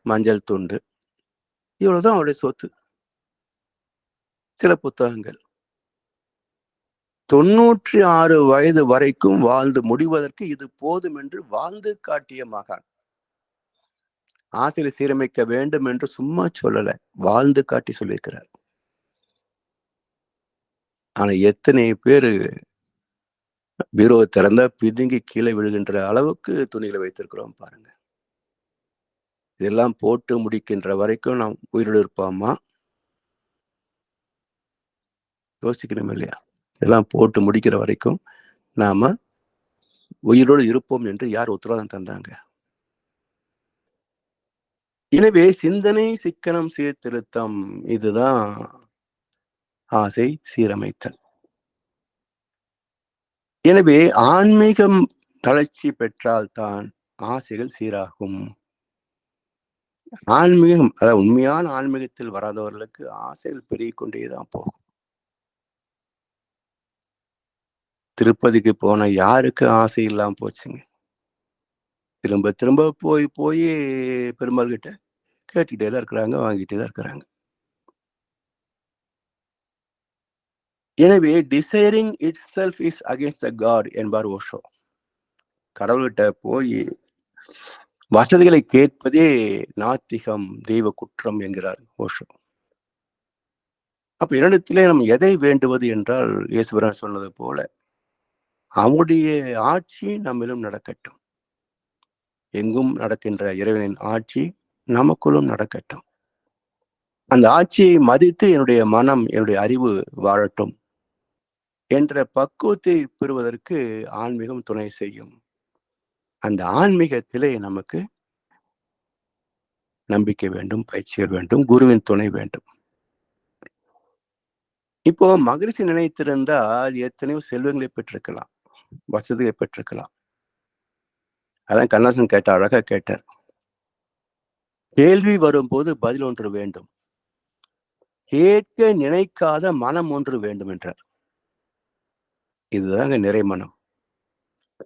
மஞ்சள் துண்டு. இவ்வளவுதான் அவருடைய சொத்து. சில புத்தகங்கள். 96 வயது வரைக்கும் வாழ்ந்து முடிவதற்கு இது போதும் என்று வாழ்ந்து காட்டிய மகான். ஆசிரியர் சீரமைக்க வேண்டும் என்று சும்மா சொல்லல. வாழ்ந்து காட்டி சொல்லியிருக்கிறார். ஆனா எத்தனை பேரு பீரோவ திறந்தா பிதுங்கி கீழே விழுகின்ற அளவுக்கு துணிகளை வைத்திருக்கிறோம் பாருங்க. இதெல்லாம் போட்டு முடிக்கின்ற வரைக்கும் நாம் உயிரோடு இருப்போமா? யோசிக்கணும் இல்லையா? இதெல்லாம் போட்டு முடிக்கிற வரைக்கும் நாம உயிரோடு இருப்போம் என்று யார் உத்தரவாதம் தந்தாங்க? எனவே சிந்தனை, சிக்கனம், சீர்திருத்தம் இதுதான் ஆசை சீரமைத்தல். எனவே ஆன்மீகம் தளர்ச்சி பெற்றால்தான் ஆசைகள் சீராகும். ஆன்மீகம் அதாவது உண்மையான ஆன்மீகத்தில் வராதவர்களுக்கு ஆசைகள் பெருகிக் கொண்டேதான் போகும். திருப்பதிக்கு போன யாருக்கு ஆசை இல்லாம போச்சுங்க? திரும்ப திரும்ப போய் போய் பெருமாள் கிட்ட கேட்டுக்கிட்டே தான் இருக்கிறாங்க, வாங்கிட்டே தான் இருக்கிறாங்க. எனவே desiring itself is against the God என்பார் ஓஷோ. கடவுள்கிட்ட போய் வசதிகளை கேட்பதே நாத்திகம், தெய்வ குற்றம் என்கிறார் ஓஷோ. அப்ப இரண்டத்திலே நம்ம எதை வேண்டுவது என்றால் இயேசுபிரான் சொன்னது போல அவருடைய ஆட்சி நம்மிலும் நடக்கட்டும். எங்கும் நடக்கின்ற இறைவனின் ஆட்சி நமக்குள்ளும் நடக்கட்டும். அந்த ஆட்சியை மதித்து என்னுடைய மனம், என்னுடைய அறிவு வாழட்டும் என்ற பக்குவத்தை பெறுவதற்கு ஆன்மீகம் துணை செய்யும். அந்த ஆன்மீகத்திலே நமக்கு நம்பிக்கை வேண்டும், பயிற்சிகள் வேண்டும், குருவின் துணை வேண்டும். இப்போ மகரிஷி நினைத்திருந்தால் எத்தனையோ செல்வங்களை பெற்றிருக்கலாம், வசதியை பெற்றிருக்கலாம். அதான் கண்ணாசன் கேட்டார், அழகா கேட்டார். கேள்வி வரும்போது பதில் ஒன்று வேண்டும். கேட்க நினைக்காத மனம் ஒன்று வேண்டும் என்றார். இதுதாங்க நிறைமனம்.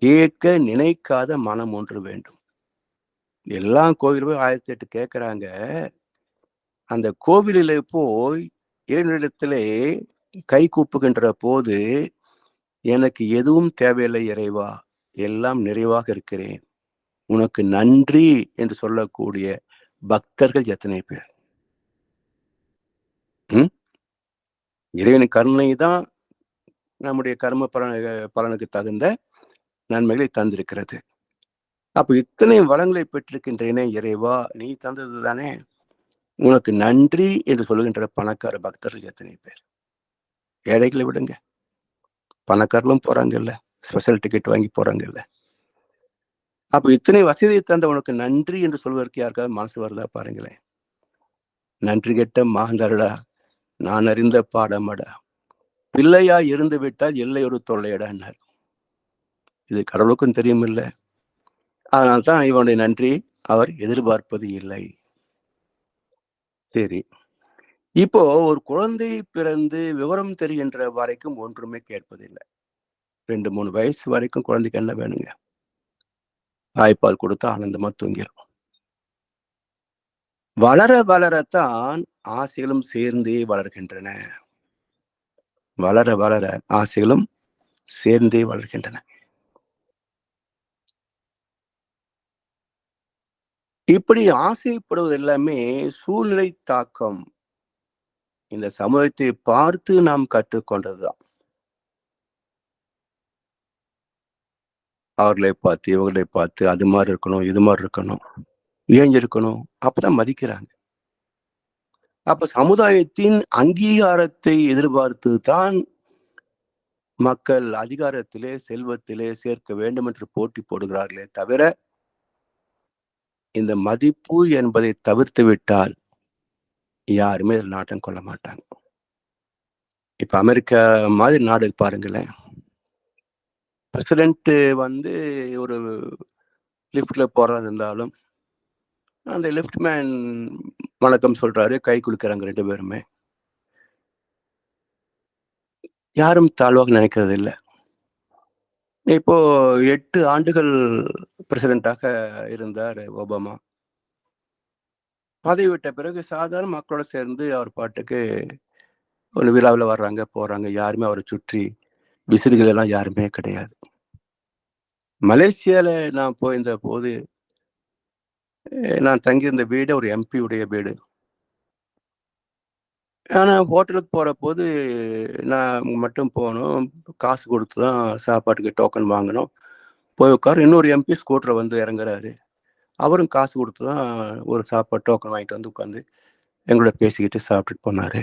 கேட்க நினைக்காத மனம் ஒன்று வேண்டும். எல்லா கோவிலும் போய் 1008 கேட்கிறாங்க. அந்த கோவிலிலே போய் இறைவனிடத்திலே கை கூப்புகின்ற போது, எனக்கு எதுவும் தேவையில்லை இறைவா, எல்லாம் நிறைவாக இருக்கிறேன். உனக்கு நன்றி என்று சொல்லக்கூடிய பக்தர்கள் எத்தனை பேர்? ம்? இறைவனின் கருணை தான் நம்முடைய கர்ம பலனுக்கு தகுந்த நன்மைகளை தந்திருக்கிறது. அப்ப இத்தனை வளங்களை பெற்றிருக்கின்றேனே இறைவா, நீ தந்தது தானே. உனக்கு நன்றி என்று சொல்லுகின்ற பணக்கார பக்தர்கள் எத்தனை பேர்? ஏழைகளை விடுங்க. பணக்காரர்களும் போறாங்கல்ல. ஸ்பெஷல் டிக்கெட் வாங்கி போறாங்கல்ல. அப்ப இத்தனை வசதியை தந்த உனக்கு நன்றி என்று சொல்வதற்கு யாருக்காவது மனசு வருதா பாருங்களேன். நன்றி கெட்ட மாந்தரடா, நான் அறிந்த பாடமடா. பிள்ளையா இருந்து விட்டால் எல்லை ஒரு தொல்லையடான்னார். இது கடவுளுக்கும் தெரியும் இல்ல. அதனால்தான் இவனுடைய நன்றி அவர் எதிர்பார்ப்பது இல்லை. சரி. இப்போ ஒரு குழந்தை பிறந்து விவரம் தெரிகின்ற வரைக்கும் ஒன்றுமே கேட்பதில்லை. 2, 3 வயசு வரைக்கும் குழந்தைக்கு என்ன வேணுங்க? தாய்ப்பால் குடுத்தா ஆனந்தமா தூங்கிரும். வளர வளரத்தான் ஆசைகளும் சேர்ந்தே வளர்கின்றன. வளர வளர ஆசைகளும் சேர்ந்தே வளர்கின்றன. இப்படி ஆசைப்படுவது எல்லாமே சூழ்நிலை தாக்கம். இந்த சமூகத்தை பார்த்து நாம் கற்றுக்கொண்டதுதான். அவர்களை பார்த்து, இவர்களை பார்த்து அது மாரி இருக்கணும், இது மாரி இருக்கணும். ஏன் இருக்கணும்? அப்பதான் மதிக்கிறாங்க. அப்ப சமுதாயத்தின் அங்கீகாரத்தை எதிர்பார்த்து தான் மக்கள் அதிகாரத்திலே, செல்வத்திலே சேர்க்க வேண்டும் என்று போட்டி போடுகிறார்களே தவிர, இந்த மதிப்பு என்பதை தவிர்த்து விட்டால் யாருமே இதில நாட்டம் கொள்ள மாட்டாங்க. இப்ப அமெரிக்கா மாதிரி நாடு பாருங்களேன். பிரசிடென்ட் வந்து ஒரு லிஃப்ட்ல போறதா இருந்தாலும், அந்த லிஃப்ட் மேன் வணக்கம் சொல்றாரு. கை குலுக்குறாங்க 2 பேருமே. யாரும் தாழ்வாக நினைக்கிறது இல்ல. இப்போ 8 ஆண்டுகள் பிரசிடென்ட்டாக இருந்தார் ஒபாமா. பதவி விட்ட பிறகு சாதாரண மக்களோட சேர்ந்து அவர் பாட்டுக்கு ஒரு விழாவுல வர்றாங்க, போறாங்க. யாருமே அவர சுற்றி விசிறிகள் எல்லாம் யாருமே கிடையாது. மலேசியால நான் போயிருந்தபோது, நான் தங்கியிருந்த வீடு ஒரு எம்பி உடைய வீடு. ஆனா ஹோட்டலுக்கு போறபோது நான் மட்டும் போனோம். காசு குடுத்து தான் சாப்பாட்டுக்கு டோக்கன் வாங்கணும். போய் உட்கார்றோம். இன்னொரு எம்பி ஸ்கூட்டர்ல வந்து இறங்குறாரு. அவரும் காசு குடுத்து தான் ஒரு சாப்பாடு டோக்கன் வாங்கிட்டு வந்து உட்கார்ந்து எங்களோட பேசிக்கிட்டு சாப்பிட்டுட்டு போனாரு.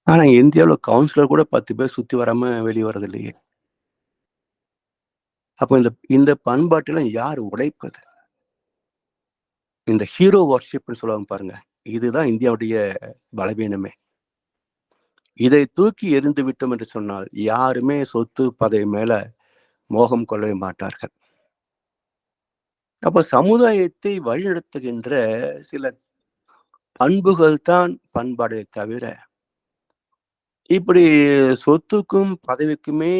ஆனா இந்தியாவுல கவுன்சிலர் கூட 10 பேர் சுத்தி வராம வெளிய வர்றதில்லையே! அப்ப இந்த இந்த பண்பாட்டெல்லாம் யார் உடைப்பது? இந்த ஹீரோ வொர்ஷிப்ன்னு சொல்லுவாங்க பாருங்க. இதுதான் இந்தியாவுடைய பலவீனமே. இதை தூக்கி எறிந்து விட்டோம் என்று சொன்னால், யாருமே சொத்து, பதவி மேல மோகம் கொள்ளவே மாட்டார்கள். அப்ப சமுதாயத்தை வழிநடத்துகின்ற சில பண்புகள் தான் பண்பாடே தவிர, இப்படி சொத்துக்கும், பதவிக்குமே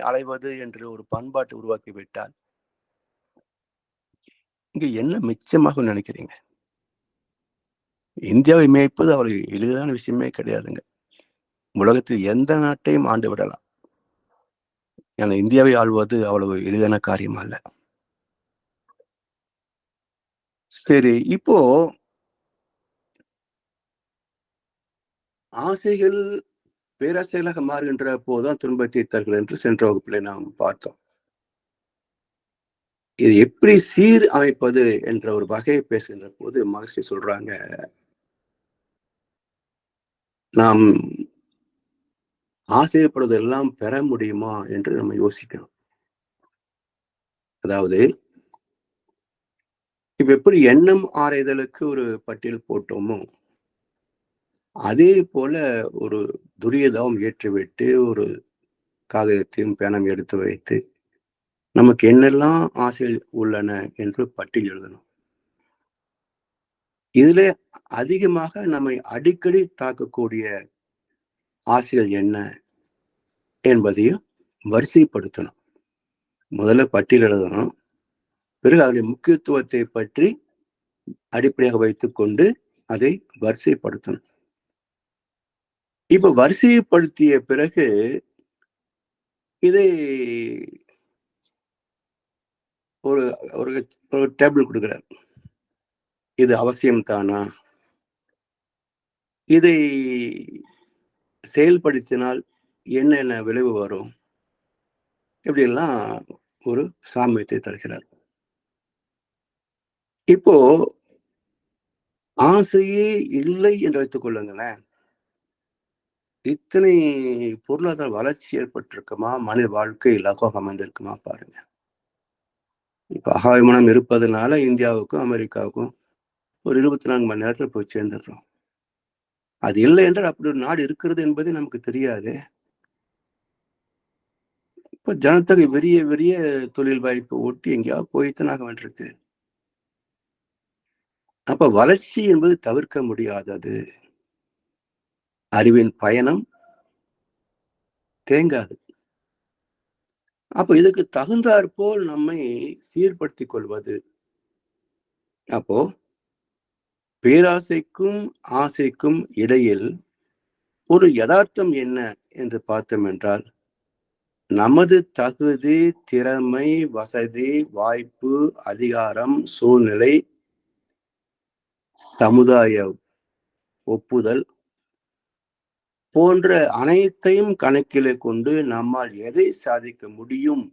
அலைவது என்று ஒரு பண்பாட்டை உருவாக்கி விட்டால், இங்க என்ன மிச்சமாகும்னு நினைக்கிறீங்க? இந்தியாவை மேய்ப்பது அவ்வளவு எளிதான விஷயமே கிடையாதுங்க. உலகத்தில் எந்த நாட்டையும் ஆண்டு விடலாம். ஆனா இந்தியாவை ஆள்வது அவ்வளவு எளிதான காரியம் அல்ல. சரி, இப்போ ஆசைகள் பேராசைகளாக மாறுகின்ற போதுதான் துன்பத்தை தருகிறது என்று சென்ற வகுப்பிலே நாம் பார்த்தோம். இது எப்படி சீர் அமைப்பது என்ற ஒரு வகையை பேசுகின்ற போது மகரிஷி சொல்றாங்க, நாம் ஆசைப்படுவதெல்லாம் பெற முடியுமா என்று நம்ம யோசிக்கணும். அதாவது இப்ப எப்படி எண்ணம் ஆராய்தலுக்கு ஒரு பட்டியல் போட்டோமோ, அதே போல ஒரு துரியதம் ஏற்றிவிட்டு ஒரு காகிதத்தையும் பேனாவும் எடுத்து வைத்து, நமக்கு என்னெல்லாம் ஆசைகள் உள்ளன என்று பட்டியல் எழுதணும். இதிலே அதிகமாக நம்மை அடிக்கடி தாக்கக்கூடிய ஆசைகள் என்ன என்பதையும் வரிசைப்படுத்தணும். முதல்ல பட்டியல் எழுதணும். பிறகு அதனுடைய முக்கியத்துவத்தை பற்றி அடிப்படையாக வைத்துக்கொண்டு அதை வரிசைப்படுத்தணும். இப்ப வரிசைப்படுத்திய பிறகு இதை ஒரு ஒரு ஒரு டேபிள் குடுக்குறார். இது அவசியம் தானா? இதை செயல்படுத்தினால் என்னென்ன விளைவு வரும்? இப்படியெல்லாம் ஒரு சாமியத்தை தருகிறார். இப்போ ஆசையே இல்லை என்று வைத்துக் கொள்ளுங்களேன். இத்தனை பொருளாதார வளர்ச்சி ஏற்பட்டிருக்குமா? மனித வாழ்க்கை இலகுவாக அமைந்திருக்குமா பாருங்க. இப்ப ஆகாய விமானம் இருப்பதனால இந்தியாவுக்கும், அமெரிக்காவுக்கும் ஒரு 24 மணி நேரத்துல போய் சேர்ந்துடுறோம். அது இல்லை என்றால் அப்படி ஒரு நாடு இருக்கிறது என்பதே நமக்கு தெரியாதே. இப்ப ஜனத்தொகை விரிய விரிய தொழில் வாய்ப்பு ஒட்டி எங்கேயாவது போய்த்தானே ஆக வேண்டியிருக்கு. அப்ப வளர்ச்சி என்பது தவிர்க்க முடியாதது. அறிவின் பயணம் தேங்காது. அப்ப இதுக்கு தகுந்தாற்போல் நம்மை சீர்படுத்திக் கொள்வது. அப்போ பேராசைக்கும் ஆசைக்கும் இடையில் ஒரு யதார்த்தம் என்ன என்று பார்த்தோம் என்றால், நமது தகுதி, திறமை, வசதி, வாய்ப்பு, அதிகாரம், சூழ்நிலை, சமுதாய ஒப்புதல் போன்ற அனைத்தையும் கணக்கிலே கொண்டு நம்மால் எதை சாதிக்க முடியும்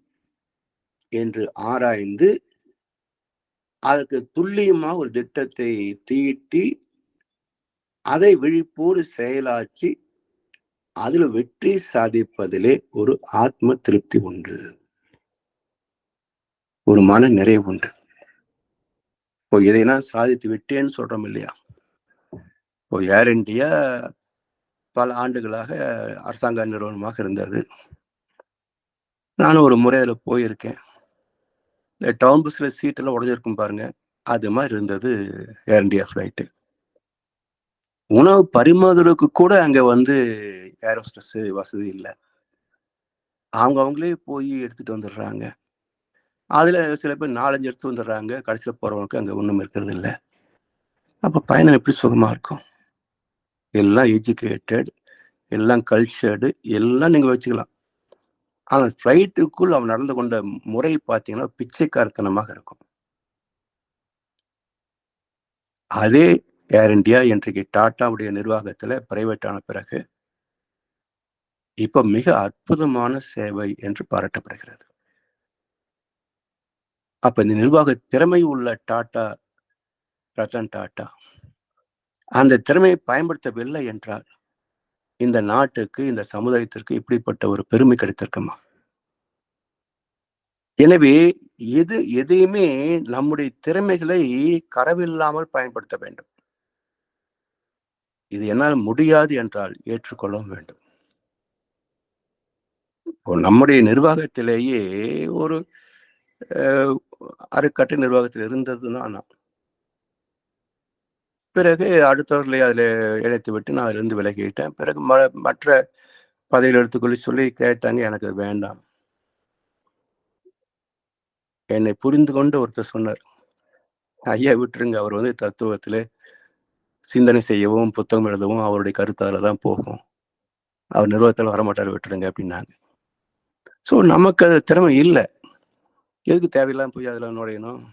என்று ஆராய்ந்து அதற்கு துல்லியமா ஒரு திட்டத்தை தீட்டி அதை விழிப்போடு செயலாற்றி அதில் வெற்றி சாதிப்பதிலே ஒரு ஆத்ம திருப்தி உண்டு, ஒரு மன நிறைவு உண்டு. இப்போ இதையெல்லாம் சாதித்து விட்டேன்னு சொல்றோம் இல்லையா? இப்போ ஏர் இந்தியா பல ஆண்டுகளாக அரசாங்க நிறுவனமாக இருந்தது. நானும் ஒரு முறை அதில் போயிருக்கேன். இந்த டவுன் பஸ்ல சீட்டெல்லாம் உடஞ்சிருக்கும் பாருங்க, அது மாதிரி இருந்தது ஏர் இந்தியா ஃப்ளைட்டு. உணவு பரிமாறுவதற்கு கூட அங்க ஏர் ஹோஸ்டஸ் வசதி இல்லை. அவங்களே போய் எடுத்துட்டு வந்துடுறாங்க. அதுல சில பேர் 4-5 எடுத்து வந்துடுறாங்க. கடைசியில போறவங்களுக்கு அங்க ஒண்ணும் இருக்கிறது இல்லை. அப்ப பயணம் எப்படி சுகமா இருக்கும்? எல்லாம் எஜுகேட்டட், எல்லாம் கல்ச்சர்டு, எல்லாம் நீங்க வச்சுக்கலாம். ஆனா ஃப்ளைட்டுக்குள் அவன் நடந்து கொண்ட முறை பார்த்தீங்கன்னா பிச்சைக்காரத்தனமாக இருக்கும். அதே ஏர் இந்தியா இன்றைக்கு டாட்டாவுடைய நிர்வாகத்துல பிரைவேட் ஆன பிறகு இப்ப மிக அற்புதமான சேவை என்று பாராட்டப்படுகிறது. அப்ப இந்த நிர்வாக திறமை உள்ள டாட்டா, ரத்தன் டாட்டா அந்த திறமையை பயன்படுத்தவில்லை என்றால் இந்த நாட்டுக்கு, இந்த சமுதாயத்திற்கு இப்படிப்பட்ட ஒரு பெருமை கிடைத்திருக்குமா? எனவே எதையுமே நம்முடைய திறமைகளை கரவில்லாமல் பயன்படுத்த வேண்டும். இது என்னால் முடியாது என்றால் ஏற்றுக்கொள்ளவும் வேண்டும். நம்முடைய நிர்வாகத்திலேயே ஒரு அருக்கட்டு நிர்வாகத்தில் இருந்ததுன்னா நான் பிறகு அடுத்தவர்களை அதில் இழைத்து விட்டு நான் அதிலிருந்து விலகிட்டேன். பிறகு மற்ற பதவியில் எடுத்துக்கொள்ளி சொல்லி கேட்டாங்க. எனக்கு அது வேண்டாம். என்னை புரிந்து கொண்டு ஒருத்தர் சொன்னார், ஐயா விட்டுருங்க, அவர் தத்துவத்திலே சிந்தனை செய்யவும் புத்தகம் எழுதவும் அவருடைய கருத்தால தான் போகும், அவர் நிர்வாகத்தில் வரமாட்டார், விட்டுருங்க அப்படின்னாங்க. ஸோ நமக்கு அது திறமை இல்லை, எதுக்கு தேவையில்லாம போய் அதில் நுழையணும்?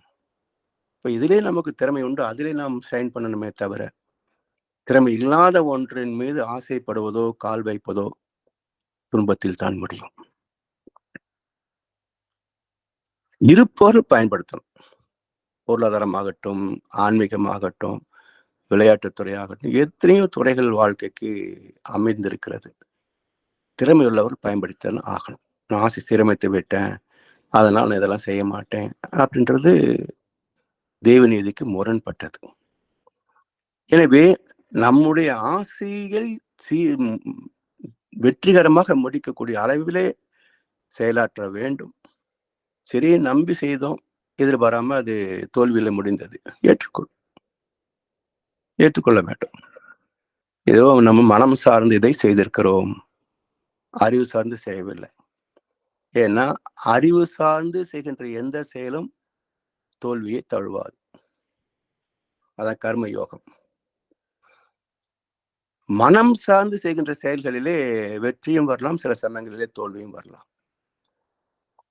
இப்போ இதிலே நமக்கு திறமை உண்டு, அதிலே நாம் ஷைன் பண்ணணுமே தவிர திறமை இல்லாத ஒன்றின் மீது ஆசைப்படுவதோ கால் வைப்பதோ துன்பத்தில் தான் முடியும். இருப்போர் பயன்படுத்தணும். பொருளாதாரமாகட்டும், ஆன்மீகமாகட்டும், விளையாட்டுத்துறையாகட்டும், எத்தனையோ துறைகள் வாழ்க்கைக்கு அமைந்திருக்கிறது. திறமை உள்ளவர் பயன்படுத்த ஆகணும். நான் ஆசை சீரமைத்து விட்டேன், அதனால் நான் இதெல்லாம் செய்ய மாட்டேன் அப்படின்றது தேவநீதிக்கு முரண்பட்டது. எனவே நம்முடைய ஆசையை வெற்றிகரமாக முடிக்கக்கூடிய அளவிலே செயலாற்ற வேண்டும். சரி, நம்பி செய்தோம், எதிர்பாராம அது தோல்வியில முடிந்தது, ஏற்றுக்கொள்ள வேண்டும். ஏதோ நம்ம மனம் சார்ந்து இதை செய்திருக்கிறோம், அறிவு சார்ந்து செய்யவில்லை. ஏன்னா அறிவு சார்ந்து செய்கின்ற எந்த செயலும் தோல்வியை தழுவாது. அதான் கர்ம யோகம். மனம் சார்ந்து செய்கின்ற செயல்களிலே வெற்றியும் வரலாம், சில சமயங்களிலே தோல்வியும் வரலாம்.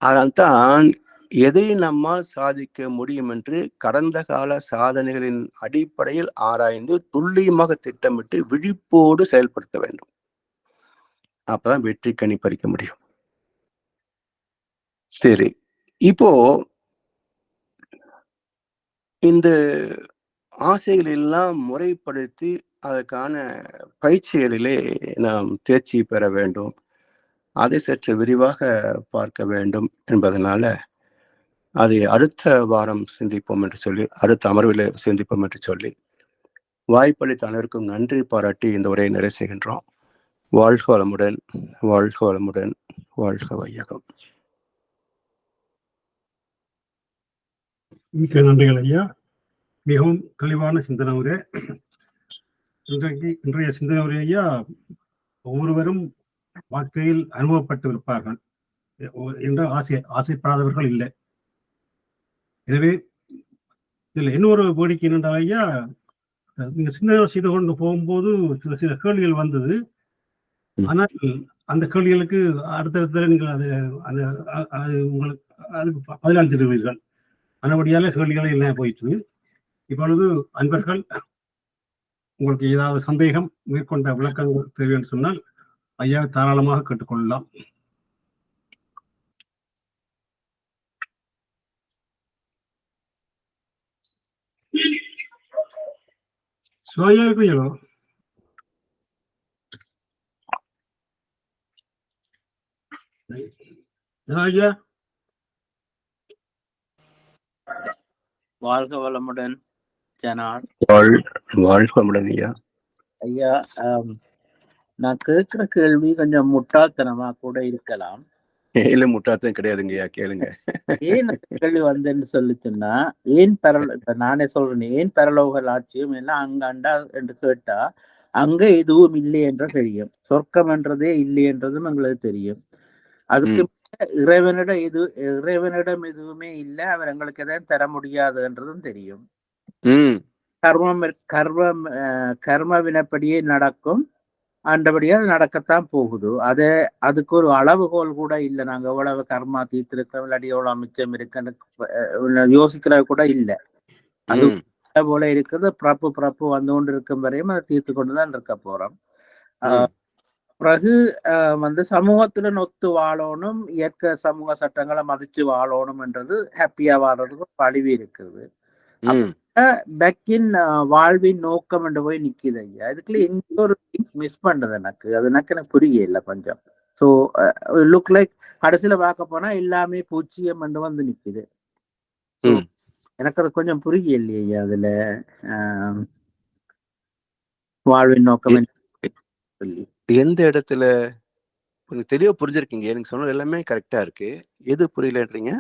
அதனால்தான் எதை நம்மால் சாதிக்க முடியும் என்று கடந்த கால சாதனைகளின் அடிப்படையில் ஆராய்ந்து துல்லியமாக திட்டமிட்டு விழிப்போடு செயல்படுத்த வேண்டும். அப்பதான் வெற்றி கனி பறிக்க முடியும். சரி, இப்போ இந்த ஆசைகள் எல்லாம் முறைப்படுத்தி அதற்கான பயிற்சிகளிலே நாம் தேர்ச்சி பெற வேண்டும். அதை சற்று விரிவாக பார்க்க வேண்டும் என்பதனால அதை அடுத்த வாரம் சிந்திப்போம் என்று சொல்லி, அடுத்த அமர்வில் சிந்திப்போம் என்று சொல்லி, வாய்ப்பளித்த அனைவருக்கும் நன்றி பாராட்டி இந்த உரையை நிறைவு செய்கின்றோம். வாழ்க வளமுடன், வாழ்க வளமுடன், வாழ்க வையகம். மிக்க நன்றிகள் ஐயா. மிகவும் தெளிவான சிந்தனை உரை. இன்றைய சிந்தனை உரையா ஒவ்வொருவரும் வாழ்க்கையில் அனுபவப்பட்டு இருப்பார்கள் என்று ஆசைப்படாதவர்கள் இல்லை. எனவே இதுல இன்னொரு வேடிக்கை என்னென்றால் ஐயா, நீங்க சிந்தனை செய்து கொண்டு போகும்போது சில கேள்விகள் வந்தது. ஆனால் அந்த கேள்விகளுக்கு அடுத்தடுத்த நீங்கள் அது உங்களுக்கு அதுக்கு பதிலளித்திருவீர்கள். அதன்படியால கேள்விகளை எல்லாம் போயிட்டு இப்பொழுது அன்பர்கள் உங்களுக்கு ஏதாவது சந்தேகம் மேற்கொண்ட விளக்கங்கள் தேவை என்று சொன்னால் ஐயா தாராளமாக கேட்டுக்கொள்ளலாம். சுவையா இருக்கிறீங்களோ? ஐயா வாழ்க வளமுடன் ஜனார். வாழ்க வளமுடன் ஐயா. ஐயா, நான் கேட்கிற கேள்வி கொஞ்சம் முட்டாள்தனமா கூட இருக்கலாம். இல்ல, முட்டாள்தனம் கிடையாதுங்க ஐயா, கேளுங்க. ஏன் கேள்வி வந்தேன்னு சொல்லிச்சுன்னா, ஏன் இப்ப நானே சொல்றேன், ஏன் பரலோக ஆட்சியும் எல்லாம் அங்காண்டா என்று கேட்டா அங்க எதுவும் இல்லை என்று தெரியும். சொர்க்கம் என்றதே இல்லை என்றதும் எங்களுக்கு தெரியும். அதுக்கு இறைவனிடம் எதுவுமே இல்லை, அவர் எங்களுக்கு எதாவது தர முடியாதுன்றதும் தெரியும். கர்ம வினப்படியே நடக்கும், ஆண்டபடியே அது நடக்கத்தான் போகுது. அதுக்கு ஒரு அளவுகோல் கூட இல்லை. நாங்க எவ்வளவு கர்மா தீர்த்திருக்கோம், இல்லாட்டி எவ்வளவு மிச்சம் இருக்குன்னு யோசிக்கிறது கூட இல்லை. அது போல இருக்குது. பிறப்பு வந்து கொண்டு இருக்கும் வரையும் அதை தீர்த்து கொண்டுதான் இருக்க போறோம். பிறகு சமூகத்துடன் ஒத்து வாழணும், இயற்கை சமூக சட்டங்களை மதிச்சு வாழணும் என்றது ஹாப்பியா வாழ்றதுக்கு வழிவு இருக்குது. வாழ்வின் நோக்கம் என்று போய் நிக்குது ஐயா. இதுக்குள்ள எங்க ஒரு மிஸ் பண்றது எனக்கு புரியல கொஞ்சம். சோ லுக் லைக் கடைசியில பார்க்க போனா எல்லாமே பூச்சியம் என்று வந்து நிக்குது. சோ எனக்கு அது கொஞ்சம் புரியல ஐயா. அதுல வாழ்வின் நோக்கம் சொல்லி எந்த இடத்துல தெளிவா புரிஞ்சிருக்கீங்க? எனக்கு சொன்னது எல்லாமே கரெக்டா இருக்கு. எது புரியலன்றீங்க?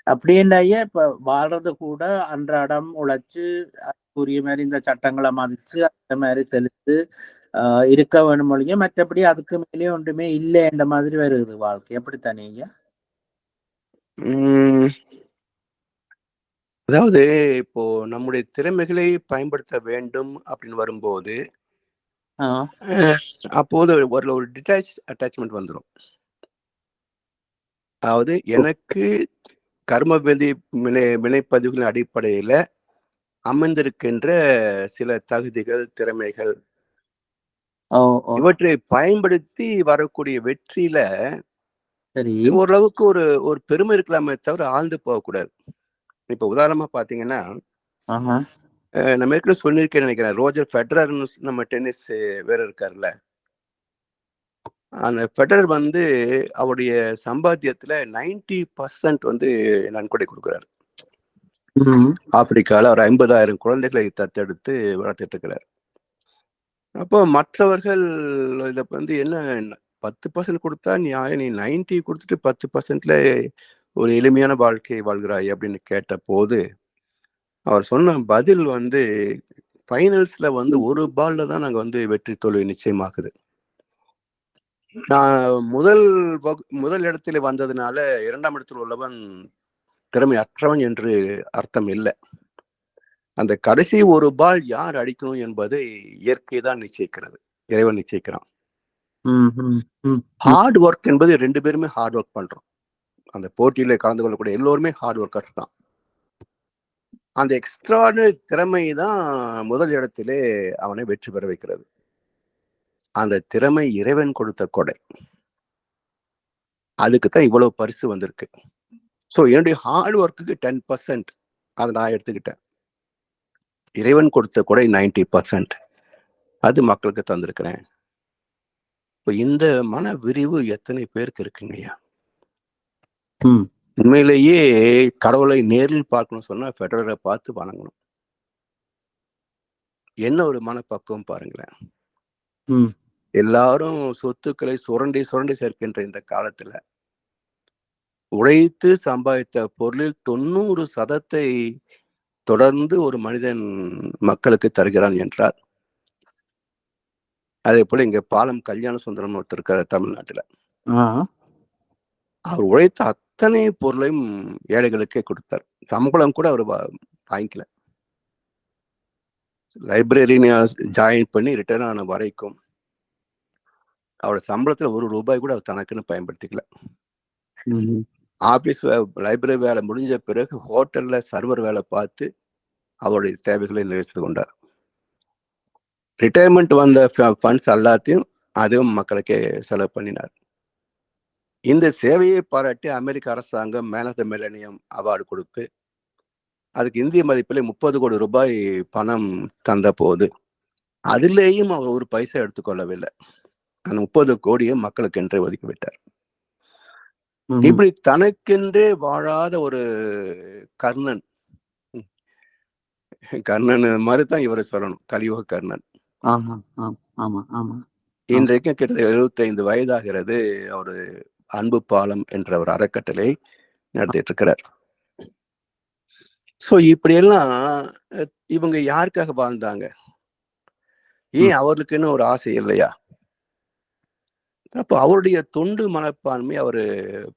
அப்படின்னா இப்ப வாழ்றது கூட அன்றாடம் உழைச்சு அதுக்குரிய மாதிரி இந்த சட்டங்களை மதிச்சு அந்த மாதிரி தெளித்து இருக்க வேணும் மொழிய, மற்றபடி அதுக்கு மேலேயே ஒன்றுமே இல்லைன்ற மாதிரி வருது வாழ்க்கை. எப்படித்தானே ஐயா? அதாவது இப்போ நம்முடைய திறமைகளை பயன்படுத்த வேண்டும் அப்படின்னு வரும்போது அப்போது ஒரு டிட்டாச் அட்டாச்மெண்ட் வந்துடும். அதாவது எனக்கு கர்ம வினைப்பதிவுகளின் அடிப்படையில அமைந்திருக்கின்ற சில தகுதிகள், திறமைகள், இவற்றை பயன்படுத்தி வரக்கூடிய வெற்றியில ஓரளவுக்கு ஒரு பெருமை இருக்கலாமே தவிர ஆழ்ந்து போகக்கூடாது. இப்ப உதாரணமா பாத்தீங்கன்னா, நம்ம ஏற்கனவே சொல்லியிருக்கேன் நினைக்கிறேன், ரோஜர் ஃபெடரர் நம்ம டென்னிஸ் வேற இருக்காருல்ல, அந்த ஃபெடரர் அவருடைய சம்பாத்தியத்துல 90% நன்கொடை கொடுக்குறாரு. ஆப்பிரிக்கால ஒரு 50,000 குழந்தைகளை தத்தெடுத்து வளர்த்துட்டு இருக்கிறார். அப்போ மற்றவர்கள் இத என்ன 10% கொடுத்தா நீ 90 கொடுத்துட்டு 10%ல ஒரு எளிமையான வாழ்க்கை வாழ்கிறாய் அப்படின்னு கேட்ட போது அவர் சொன்ன பதில் ஃபைனல்ஸ்ல ஒரு பால்ல தான் நாங்க வெற்றி தோல்வி நிச்சயமாகுது. நான் முதல் இடத்துல வந்ததுனால 2ஆம் இடத்தில் உள்ளவன் திறமை அற்றவன் என்று அர்த்தம் இல்லை. அந்த கடைசி ஒரு பால் யார் அடிக்கணும் என்பதை இயற்கை தான் நிச்சயிக்கிறது, இறைவன் நிச்சயிக்கிறான். ஹார்ட் ஒர்க் என்பது 2 பேருமே ஹார்ட் ஒர்க் பண்றோம். அந்த போட்டியில கலந்து கொள்ளக்கூடிய எல்லோருமே ஹார்ட் ஒர்க்கர்ஸ் தான். அந்த எக்ஸ்ட்ராடனரி திறமை தான் முதல் இடத்திலே அவனை வெற்றி பெற வைக்கிறது. அந்த திறமை இறைவன் கொடுத்த கொடை. அதுக்கு தான் இவ்வளவு பரிசு வந்திருக்கு. ஸோ என்னுடைய ஹார்ட் ஒர்க்குக்கு 10% அதை நான் எடுத்துக்கிட்டேன். இறைவன் கொடுத்த கொடை 90% அது மக்களுக்கு தந்திருக்கிறேன். இப்போ இந்த மன விரிவு எத்தனை பேருக்கு இருக்குங்கய்யா? உண்மையிலேயே கடவுளை நேரில் பார்க்கணும் சொன்னா ஃபெடரரை பார்த்து வணங்கணும். என்ன ஒரு மனப்பக்குவம் பாருங்களேன். எல்லாரும் சொத்துக்களை சுரண்டி சேர்க்கின்ற இந்த காலத்துல உழைத்து சம்பாதித்த பொருளில் 90% தொடர்ந்து ஒரு மனிதன் மக்களுக்கு தருகிறான் என்றால், அதே போல இங்க பாலம் கல்யாண சுந்தரம் ஒருத்தர் இருக்காரு தமிழ்நாட்டுல. அவர் உழைத்த அத்தனை பொருளையும் ஏழைகளுக்கே கொடுத்தார். சம்பளம் கூட அவர் வாங்கிக்கல. லைப்ரரின்னு ஜாயின் பண்ணி ரிட்டர்ன் ஆன வரைக்கும் அவரோட சம்பளத்துல ₹1 கூட அவர் தனக்குன்னு பயன்படுத்திக்கல. ஆபீஸ் லைப்ரரி வேலை முடிஞ்ச பிறகு ஹோட்டல்ல சர்வர் வேலை பார்த்து அவருடைய தேவைகளை நிறைவேற்றி கொண்டார். ரிட்டையர்மெண்ட் வந்த ஃபண்ட்ஸ் எல்லாத்தையும் அதுவும் மக்களுக்கே செலவு பண்ணினார். இந்த சேவையை பாராட்டி அமெரிக்க அரசாங்கம் man of the millennium award கொடுத்து அதுக்கு இந்திய மதிப்பில் ₹30 கோடி பணம் தந்த போது அதிலேயும் அவர் ஒரு பைசா எடுத்துக்கொள்ளவில்லை. அந்த 30 கோடியை மக்களுக்கு என்றே ஒதுக்கிவிட்டார். இப்படி தனக்கென்றே வாழாத ஒரு கர்ணன் மாதிரி தான் இவரை சொல்லணும், கலியுக கர்ணன். இன்றைக்கு கிட்டத்தட்ட 75 வயதாகிறது. அவரு அன்பு பாலம் என்ற ஒரு அறக்கட்டளை நடத்திட்டு இருக்கிறார். சோ இப்படியெல்லாம் இவங்க யாருக்காக வாழ்ந்தாங்க? ஏன் அவர்களுக்குன்னு ஒரு ஆசை இல்லையா? அப்போ அவருடைய தொண்டு மனப்பான்மை அவரு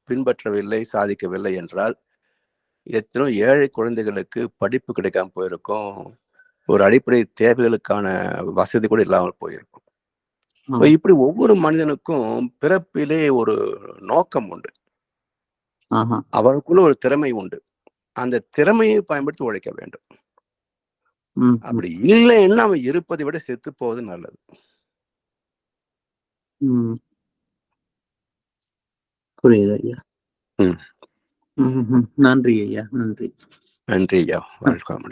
பின்பற்றவில்லை, சாதிக்கவில்லை என்றால் எத்தனோ ஏழை குழந்தைகளுக்கு படிப்பு கிடைக்காம போயிருக்கும், ஒரு அடிப்படை தேவைகளுக்கான வசதி கூட இல்லாமல் போயிருக்கும். இப்படி ஒவ்வொரு மனிதனுக்கும் பிறப்பிலே ஒரு நோக்கம் உண்டு, அவருக்குள்ள ஒரு திறமை உண்டு. அந்த திறமையை பயன்படுத்தி உழைக்க வேண்டும். அப்படி இல்லைன்னா அவன் இருப்பதை விட செத்து போவது நல்லது. புரியுது ஐயா. நன்றி ஐயா. நன்றி. நன்றி ஐயா. வணக்கம்.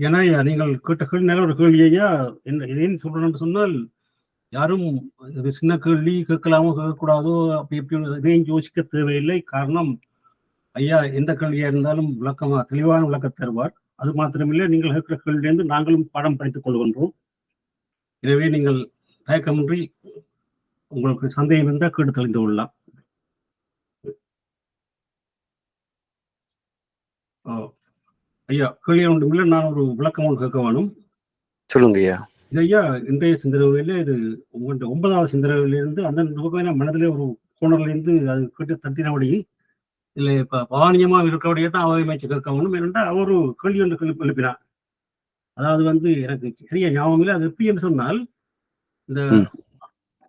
ஏன்னா நீங்கள் கேட்ட கேள்வி நல்ல ஒரு கேள்வி ஐயா. எதையும் சொல்றேன்னு சொன்னால் யாரும் இது சின்ன கேள்வி கேட்கலாமோ கேட்கக்கூடாதோ அப்படி எப்படி இதையும் யோசிக்க தேவையில்லை. காரணம் ஐயா எந்த கேள்வியா இருந்தாலும் விளக்கமா தெளிவான விளக்கம் தருவார். அது மாத்திரமில்லை, நீங்கள் கேட்கிற கேள்வியிலிருந்து நாங்களும் பாடம் படித்துக் கொள்கின்றோம். எனவே நீங்கள் தயக்கமின்றி உங்களுக்கு சந்தேகம் இருந்தால் கேட்டு தெளிந்து கொள்ளலாம். ஐயா கேள்வி ஒன்றுமில்லை, நான் ஒரு விளக்கம் ஒன்று கேட்க வேணும். சொல்லுங்க ஐயா. இது ஐயா இன்றைய சிந்தனையில இது உங்கள்கிட்ட 9வது சிந்தனையிலிருந்து அந்த மனதிலே ஒரு கோணர்ல இருந்து அது கேட்டு தட்டினபடி இல்லை இப்ப பாவனியமா இருக்கிறபடியே தான் அவை மேய்ச்சி கேட்க வேணும். ஏனென்றா அவரு கேள்வி ஒன்று எழுப்பினார். அதாவது எனக்கு சரியா ஞாபகம் இல்லை, அது எப்படி என்று சொன்னால், இந்த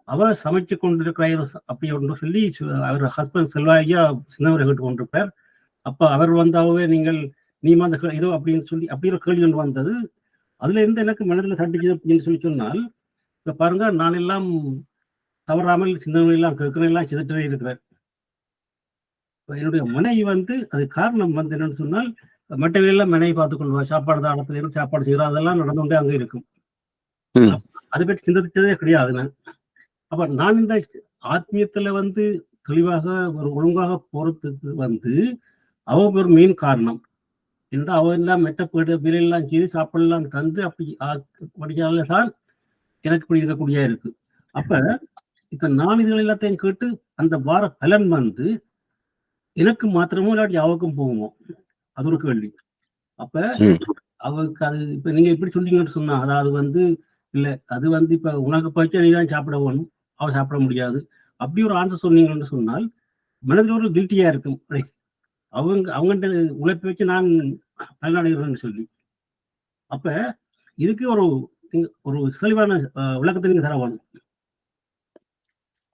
அவர் சமைச்சு கொண்டிருக்கிற அப்படி ஒன்று சொல்லி அவர் ஹஸ்பண்ட் செல்வாயா சின்னவரை கேட்டு கொண்டிருப்பார். அப்ப அவர் அவவே நீ அந்த ஏதோ அப்படின்னு சொல்லி அப்படி ஒரு கேள்வி ஒன்று வந்தது. அதுல இருந்து எனக்கு மனதில் தட்டிச்சு அப்படின்னு சொன்னால், இப்ப பாருங்க, நான் எல்லாம் தவறாமல் சிந்தனை எல்லாம் கேட்கிறேன், எல்லாம் சிதற்றே இருக்கிறேன். என்னுடைய மனைவி அது காரணம் என்னன்னு சொன்னால், மற்றவையெல்லாம் மனைவி பார்த்துக் கொள்வா, சாப்பாடு தானத்துல இருந்து சாப்பாடு செய்யறா, அதெல்லாம் நடந்து கொண்டே அங்கே இருக்கும். அதை பற்றி சிந்தித்ததே கிடையாது. அப்ப நான் இந்த ஆத்மீயத்துல தெளிவாக ஒரு ஒழுங்காக போறதுக்கு அவ ஒரு மெயின் காரணம் என்று அவ எல்லாம் மெட்ட விலையெல்லாம் செய்து சாப்பாடெல்லாம் தந்து அப்படி தான் எனக்கு இப்படி இருக்கக்கூடிய இருக்கு. அப்ப இப்ப நான் இதுகள் எல்லாத்தையும் கேட்டு அந்த வார பலன் எனக்கு மாத்திரமோ இல்லாட்டி அவருக்கும் போகுமோ, அது ஒரு கேள்வி. அப்ப அவருக்கு அது இப்ப நீங்க எப்படி சொன்னீங்கன்னு சொன்னா, அதாவது இல்ல அது இப்ப உனக்கு பயிற்சி நீதான் சாப்பிட வேணும், அவ சாப்பிட முடியாது, அப்படி ஒரு ஆன்சர் சொன்னீங்கன்னு சொன்னால் மனதில் ஒரு கில்ட்டியா இருக்கும். அவங்கள்ட்ட உழைப்பு வச்சு நான் பலனடைகிறேன்னு சொல்லி. அப்ப இதுக்கு ஒரு தெளிவான விளக்கத்தை நீங்க தர வேணும்.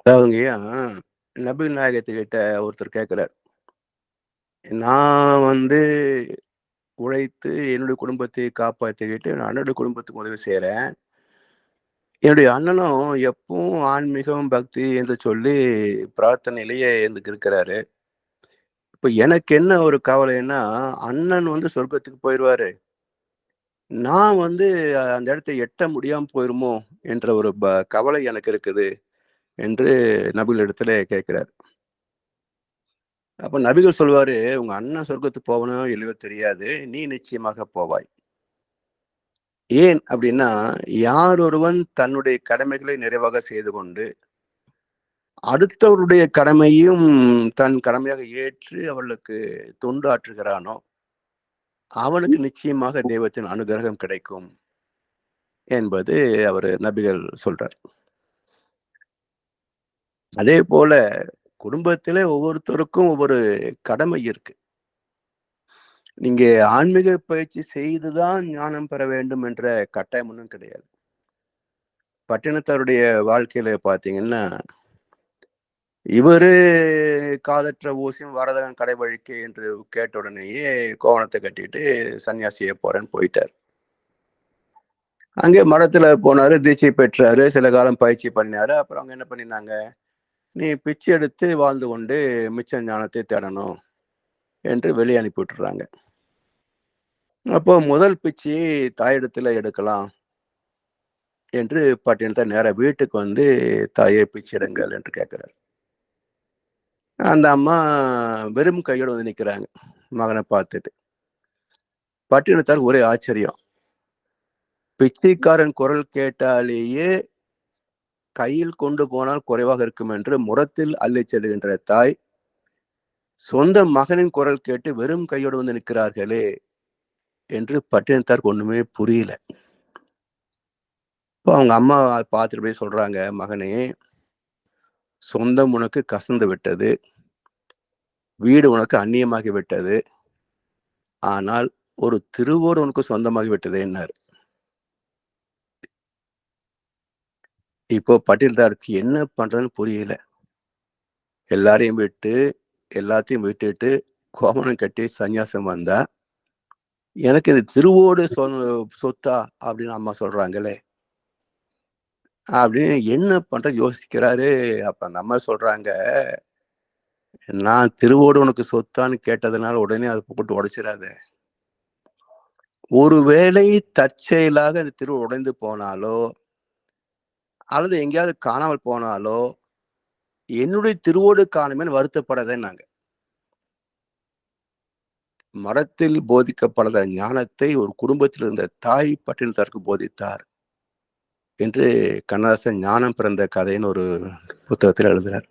அதாவதுங்கய்யா, நபிகள் நாயகத்துக்கிட்ட ஒருத்தர் கேட்கிறார், நான் உழைத்து என்னுடைய குடும்பத்தை காப்பாற்றிக்கிட்டு அண்ணனுடைய குடும்பத்துக்கு உதவி செய்யறேன். என்னுடைய அண்ணனும் எப்பவும் ஆன்மீகம் பக்தி என்று சொல்லி பிரார்த்தனையிலேயே இருக்கிறாரு. இப்ப எனக்கு என்ன ஒரு கவலைன்னா, அண்ணன் சொர்க்கத்துக்கு போயிடுவாரு, நான் அந்த இடத்தை எட்ட முடியாம போயிருமோ என்ற ஒரு கவலை எனக்கு இருக்குது என்று நபிகள் இடத்துல கேட்கிறார். அப்ப நபிகள் சொல்வாரு, உங்க அண்ணன் சொர்க்கத்துக்கு போவனோ இல்லையோ தெரியாது, நீ நிச்சயமாக போவாய். ஏன் அப்படின்னா, யார் ஒருவன் தன்னுடைய கடமைகளை நிறைவாக செய்து கொண்டு அடுத்தவருடைய கடமையும் தன் கடமையாக ஏற்று அவர்களுக்கு தொண்டு ஆற்றுகிறானோ அவனுக்கு நிச்சயமாக தெய்வத்தின் அனுகிரகம் கிடைக்கும் என்பது அவர் நபிகள் சொல்றார். அதே போல குடும்பத்திலே ஒவ்வொருத்தருக்கும் ஒவ்வொரு கடமை இருக்கு. நீங்க ஆன்மீக பயிற்சி செய்துதான் ஞானம் பெற வேண்டும் என்ற கட்டாயம் ஒன்றும் கிடையாது. பட்டினத்தாருடைய வாழ்க்கையில பாத்தீங்கன்னா, இவரு காதற்ற ஊசியும் வரதகன் கடைவழிக்கு என்று கேட்ட உடனேயே கோவணத்தை கட்டிட்டு சன்னியாசியை போறேன்னு போயிட்டார். அங்கே மடத்துல போனாரு, தீட்சை பெற்றாரு, சில காலம் பயிற்சி பண்ணாரு. அப்புறம் அவங்க என்ன பண்ணினாங்க, நீ பிச்சை எடுத்து வாழ்ந்து கொண்டு மிச்ச ஞானத்தை தேடணும் என்று வெளியே அனுப்பி விட்டுறாங்க. அப்போ முதல் பிச்சையை தாயிடத்துல எடுக்கலாம் என்று பட்டினத்தார் நேர வீட்டுக்கு வந்து தாயை பிச்சை எடுங்கள் என்று கேட்கிறார். அந்த அம்மா வெறும் கையோடு வந்து நிற்கிறாங்க மகனை பார்த்துட்டு. பட்டினத்தார் ஒரே ஆச்சரியம். பிச்சைக்காரன் குரல் கேட்டாலேயே கையில் கொண்டு போனால் குறைவாக இருக்கும் என்று முரத்தில் அள்ளி செல்கின்ற தாய் சொந்த மகனின் குரல் கேட்டு வெறும் கையோடு வந்து நிற்கிறார்களே என்று பட்டினத்தாருக்கு ஒண்ணுமே புரியல. இப்போ அவங்க அம்மா பார்த்துட்டு போய் சொல்றாங்க, மகனே, சொந்தம் உனக்கு கசந்து விட்டது, வீடு உனக்கு அந்நியமாகி விட்டது, ஆனால் ஒரு திருவோடு உனக்கு சொந்தமாகி விட்டது என்னாரு. இப்போ பட்டினத்தாருக்கு என்ன பண்றதுன்னு புரியல. எல்லாரையும் விட்டு எல்லாத்தையும் விட்டுட்டு கோமணம் கட்டி சன்னியாசம் வந்தா எனக்கு இது திருவோடு சொத்தா அப்படின்னு அம்மா சொல்றாங்களே அப்படின்னு என்ன பண்ற யோசிக்கிறாரு. அப்ப அந்த அம்மா சொல்றாங்க, நான் திருவோடு உனக்கு சொத்தான்னு கேட்டதுனால உடனே அதை போட்டு உடைச்சிடாத. ஒருவேளை தற்செயலாக அந்த திருவோடு உடைந்து போனாலோ அல்லது எங்கேயாவது காணாமல் போனாலோ என்னுடைய திருவோடு காணுமே வருத்தப்படாதேன்னாங்க. மரத்தில் போதிக்கப்படாத ஞானத்தை ஒரு குடும்பத்தில் இருந்த தாய் பட்டினத்தாருக்கு போதித்தார் என்று கண்ணதாசன் ஞானம் பிறந்த கதைன்னு ஒரு புத்தகத்தில் எழுதுறார்.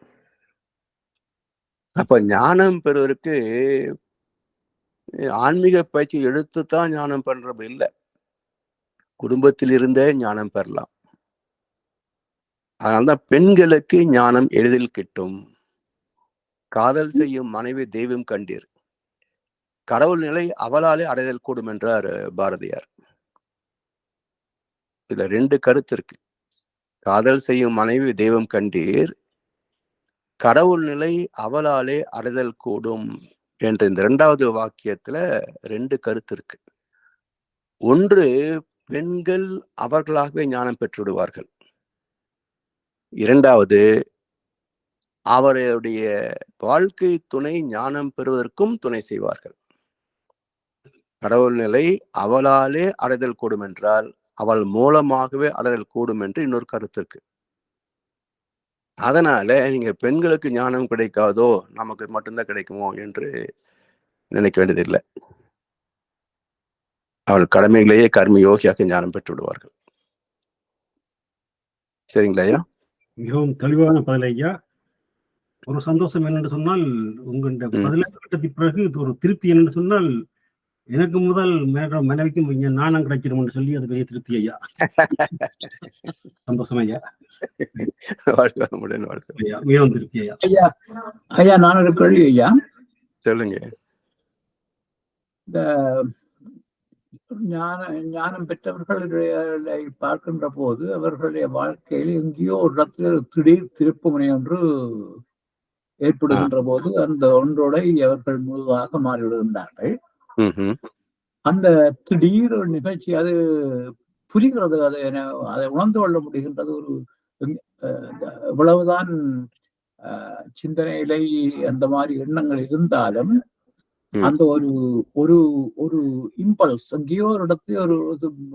அப்ப ஞானம் பெறுவதற்கு ஆன்மீக பயிற்சி எடுத்துத்தான் ஞானம் பெறது இல்லை, குடும்பத்தில் இருந்தே ஞானம் பெறலாம். அதனால்தான் பெண்களுக்கு ஞானம் எளிதில் கிட்டும். காதல் செய்யும் மனைவி தெய்வம் கண்டீர், கடவுள் நிலை அவளாலே அடைதல் கூடும் என்றார் பாரதியார். இதுல ரெண்டு கருத்து இருக்கு. காதல் செய்யும் மனைவி தெய்வம் கண்டீர், கடவுள் நிலை அவளாலே அடைதல் கூடும் என்ற இந்த இரண்டாவது வாக்கியத்துல ரெண்டு கருத்து இருக்கு. ஒன்று, பெண்கள் அவர்களாகவே ஞானம் பெற்றுவிடுவார்கள். இரண்டாவது, அவருடைய வாழ்க்கை துணை ஞானம் பெறுவதற்கும் துணை செய்வார்கள். கடவுள் நிலை அவளாலே அடைதல் கூடும் என்றால் அவள் மூலமாகவே அடைதல் கூடும் என்று இன்னொரு கருத்து இருக்கு. அதனால நீங்க பெண்களுக்கு ஞானம் கிடைக்காதோ, நமக்கு மட்டும்தான் கிடைக்குமோ என்று நினைக்க வேண்டியதில்லை. அவள் கடமைகளையே கர்ம யோகியாக ஞானம் பெற்று விடுவார்கள். சரிங்களா ஐயா? மிகவும் தெளிவான பதில் ஐயா. ஒரு சந்தோஷம் என்னென்று சொன்னால், உங்களுடைய பதிலை கட்டத்திற்கு பிறகு இது ஒரு திருப்தி என்னென்று சொன்னால், எனக்கு முதல் மனைவிக்கும் நாணம் கிடைச்சிடும் என்று சொல்லி அது பெரிய திருப்தி ஐயா. சந்தோஷம் ஐயா. மிகவும் திருப்தி ஐயா. ஐயா ஐயா நான் ஒரு கேள்வி ஐயா. சொல்லுங்க. இந்த ஞானம் பெற்றவர்களை பார்க்கின்ற போது அவர்களுடைய வாழ்க்கையில் எங்கேயோ ஒரு இடத்துல திடீர் திருப்பு முனை ஒன்று ஏற்படுகின்ற போது அந்த ஒன்றோட அவர்கள் முழுதாக மாறிவிடுகின்றார்கள். அந்த திடீர் ஒரு நிகழ்ச்சி அது புரிகிறது, அதை உணர்ந்து கொள்ள முடிகின்றது. ஒரு எவ்வளவுதான் சிந்தனையிலே அந்த மாதிரி எண்ணங்கள் இருந்தாலும் அந்த ஒரு ஒரு ஒரு இம்பல்ஸ் எங்கேயோ ஒரு இடத்துல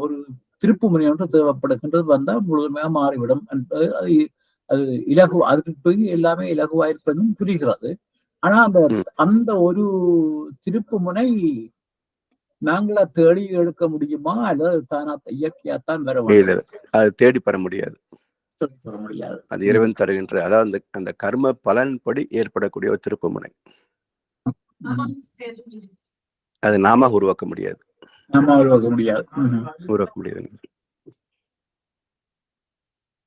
ஒரு திருப்பு முனை ஒன்று தேவைப்படுகின்றது. வந்தா முழுமையாக மாறிவிடும் என்பது அது இலகு, அதுக்கு போய் எல்லாமே இலகுவாயிருப்பதும் புரிகிறது. ஆனா அந்த ஒரு திருப்பு முனை நாங்களா தேடி எடுக்க முடியுமா அல்லது தானா இயற்கையாத்தான் வர முடியும்? அது தேடி பெற முடியாது. சொல்லிக் கொள்ள முடியாது. அது இறைவன் தருகின்ற, அதாவது அந்த கர்ம பலன் படி ஏற்படக்கூடிய ஒரு திருப்புமுனை. அது நாம உருவாக்க முடியாது. நாம உருவாக்க முடியாது. உருவாக்க முடியாது.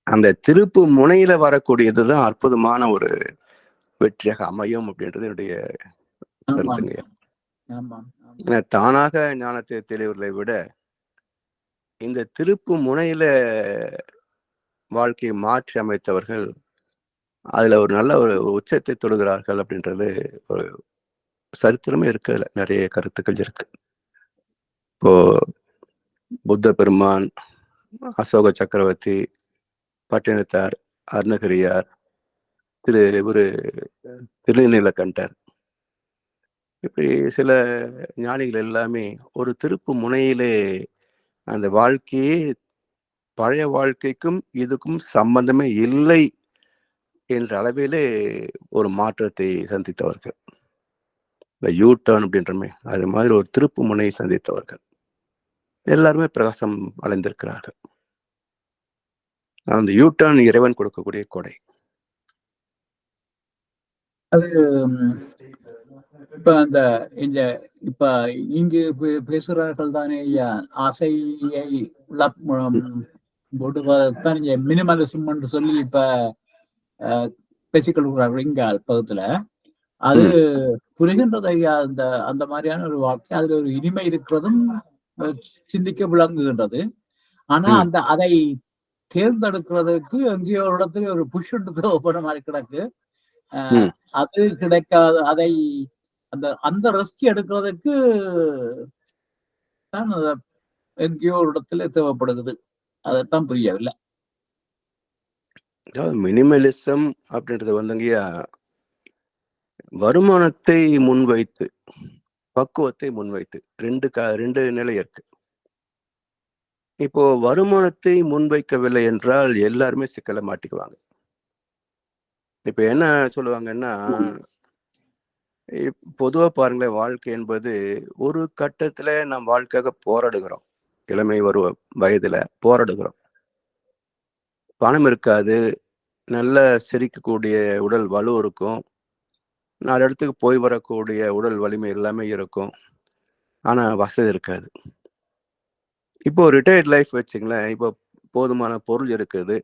அந்த திருப்பு முனையில வரக்கூடியதுதான் அற்புதமான ஒரு வெற்றியாக அமையும் அப்படின்றது என்னுடைய கருத்துங்க. ஏன்னா தானாக ஞானத்தை தெளிவர்களை விட இந்த திருப்பு முனையில வாழ்க்கையை மாற்றி அமைத்தவர்கள் அதுல ஒரு நல்ல ஒரு உச்சத்தை தொடுகிறார்கள் அப்படின்றது ஒரு சரித்திரமே இருக்கு. அதுல நிறைய கருத்துக்கள் இருக்கு. இப்போ புத்த பெருமான், அசோக சக்கரவர்த்தி, பட்டினத்தார், அருணகிரியார், திருநீலகண்டர், இப்படி சில ஞானிகள் எல்லாமே ஒரு திருப்பு முனையிலே அந்த வாழ்க்கையே பழைய வாழ்க்கைக்கும் இதுக்கும் சம்பந்தமே இல்லை என்ற அளவிலே ஒரு மாற்றத்தை சந்தித்தவர்கள். இந்த யூ டர்ன் அப்படின்றமே அது மாதிரி ஒரு திருப்பு முனையை சந்தித்தவர்கள் எல்லாருமே பிரகாசம் அடைந்திருக்கிறார்கள். அந்த யூ டர்ன் இறைவன் கொடுக்கக்கூடிய கொடை. அது இப்ப இப்ப இங்கு பேசுகிறார்கள் தானே ஆசையை போட்டுதான் மினிமலிசம் என்று சொல்லி இப்ப பேசிக்கொள்கிறார்கள் இங்க பக்கத்துல. அது புரிகின்றது ஐயா. அந்த மாதிரியான ஒரு வாழ்க்கை, அதுல ஒரு இனிமை இருக்கிறதும் சிந்திக்க விளங்குகின்றது. ஆனா அதை தேர்ந்தெடுக்கிறதுக்கு எங்கேயோ ஒரு இடத்துல ஒரு புஷ் தேவைப்பட மாதிரி கிடக்கு. அது கிடைக்காது. அதை அந்த ரிஸ்க் எடுக்கிறதுக்கு தான் எங்கேயோ ஒரு இடத்துல தேவைப்படுகிறது. அதைத்தான் புரியவில்லை. மினிமலிசம் அப்படின்றது வந்துங்கய்யா வருமானத்தை முன்வைத்து பக்குவத்தை முன்வைத்து ரெண்டு நிலை இருக்கு. இப்போ வருமானத்தை முன்வைக்கவில்லை என்றால் எல்லாருமே சிக்கலை மாட்டிக்குவாங்க. இப்ப என்ன சொல்லுவாங்கன்னா, பொதுவா பாருங்களேன், வாழ்க்கை என்பது ஒரு கட்டத்துல நம் வாழ்க்கையாக போராடுகிறோம். இளமை வயதுல போராடுகிறோம். பணம் இருக்காது, நல்ல சிரிக்கக்கூடிய உடல் வலு இருக்கும், 4 இடத்துக்கு போய் வரக்கூடிய உடல் வலிமை எல்லாமே இருக்கும், ஆனா வசதி இருக்காது. இப்போ ரிட்டையர்ட் லைஃப் வச்சுங்களேன், இப்போ போதுமான பொருள் இருக்குது,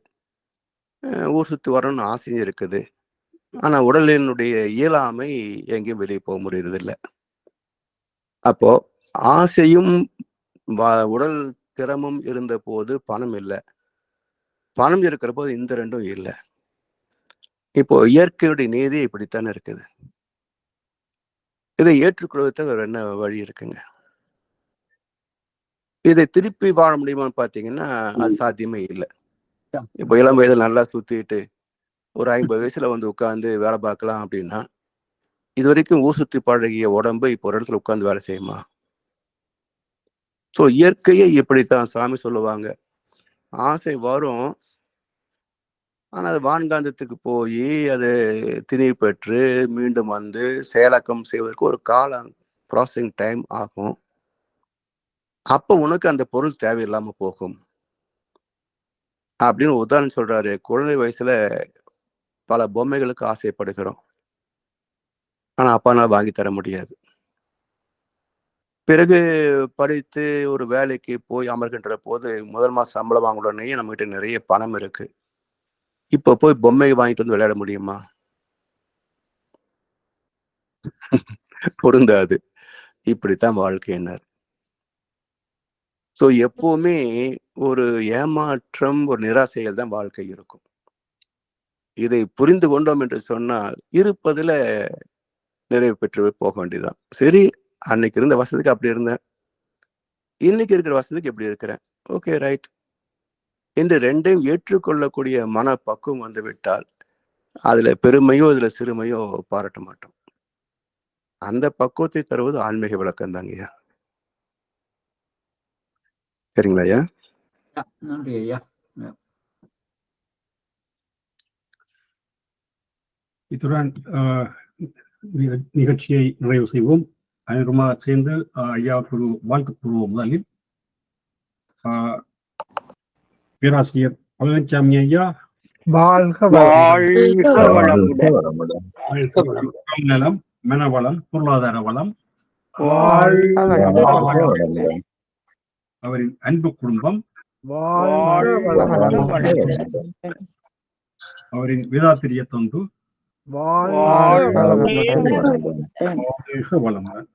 ஊர் சுற்றி வரணும்னு ஆசையும் இருக்குது, ஆனா உடலினுடைய இயலாமை எங்கேயும் வெளியே போக முடியறது இல்லை. அப்போ ஆசையும் உடல் திறமும் இருந்த போது பணம் இல்லை, பணம் இருக்கிற போது இந்த ரெண்டும் இல்லை. இப்போ இயற்கையுடைய நீதி இப்படித்தானே இருக்குது. இதை ஏற்றுக்கொள்வதற்கு ஒரு என்ன வழி இருக்குங்க? இதை திருப்பி வாழ முடியுமான்னு பாத்தீங்கன்னா அது சாத்தியமே இல்லை. இப்போ இளம் வயதில் நல்லா சுத்திட்டு ஒரு 50 வயசுல வந்து உட்கார்ந்து வேலை பார்க்கலாம் அப்படின்னா, இது வரைக்கும் ஊர் சுத்தி பழகிய உடம்பு இப்போ ஒரு இடத்துல உட்கார்ந்து வேலை செய்யுமா? ஸோ இயற்கையே இப்படித்தான். சாமி சொல்லுவாங்க, ஆசை வரும், ஆனா அது வான்காந்தத்துக்கு போய் அது திணிவு பெற்று மீண்டும் வந்து செயலாக்கம் செய்வதற்கு ஒரு காலம் ப்ராசஸிங் டைம் ஆகும். அப்ப உனக்கு அந்த பொருள் தேவையில்லாம போகும் அப்படின்னு உதாரணம் சொல்றாரு. குழந்தை வயசுல பல பொம்மைகளுக்கு ஆசைப்படுகிறோம், ஆனா அப்பானால வாங்கி தர முடியாது. பிறகு படித்து ஒரு வேலைக்கு போய் அமர்கின்ற போது முதல் மாசம் சம்பளம் வாங்க உடனே நம்ம கிட்ட நிறைய பணம் இருக்கு, இப்ப போய் பொம்மை வாங்கிட்டு வந்து விளையாட முடியுமா? பொருந்தாது. இப்படித்தான் வாழ்க்கையினர். ஸோ எப்பவுமே ஒரு ஏமாற்றம், ஒரு நிராசைகள் தான் வாழ்க்கை இருக்கும். இதை புரிந்து கொண்டோம் என்று சொன்னால் இருப்பதுல நிறைவு பெற்று போக வேண்டியதுதான். சரி, அன்னைக்கு இருந்த வசதிக்கு அப்படி இருந்தேன், இன்னைக்கு இருக்கிற வசதிக்கு எப்படி இருக்கிறேன், ஓகே ரைட் என்று ரெண்டையும் ஏற்றுக்கொள்ளக்கூடிய மன பக்குவம் வந்து விட்டால் அதுல பெருமையோ இதுல சிறுமையோ பாராட்ட மாட்டோம். அந்த பக்குவத்தை தருவது ஆன்மீக விளக்கம் தாங்கய்யா. சரிங்களா ஐயா? நன்றி ஐயா. இத்துடன் நிகழ்ச்சியை நிறைவு செய்வோம். அனைவருமாக சேர்ந்து ஐயாவுக்கு ஒரு வாழ்த்து கூறுவோம். முதலில் பேராசிரியர் பழனிசாமி ஐயா வாழ்க வளமுடன். நலம், மனவளம், பொருளாதார வளம், அவரின் அன்பு குடும்பம், அவரின் வேதாத்திரிய தொண்டு, வாழ்க வளமுடன்.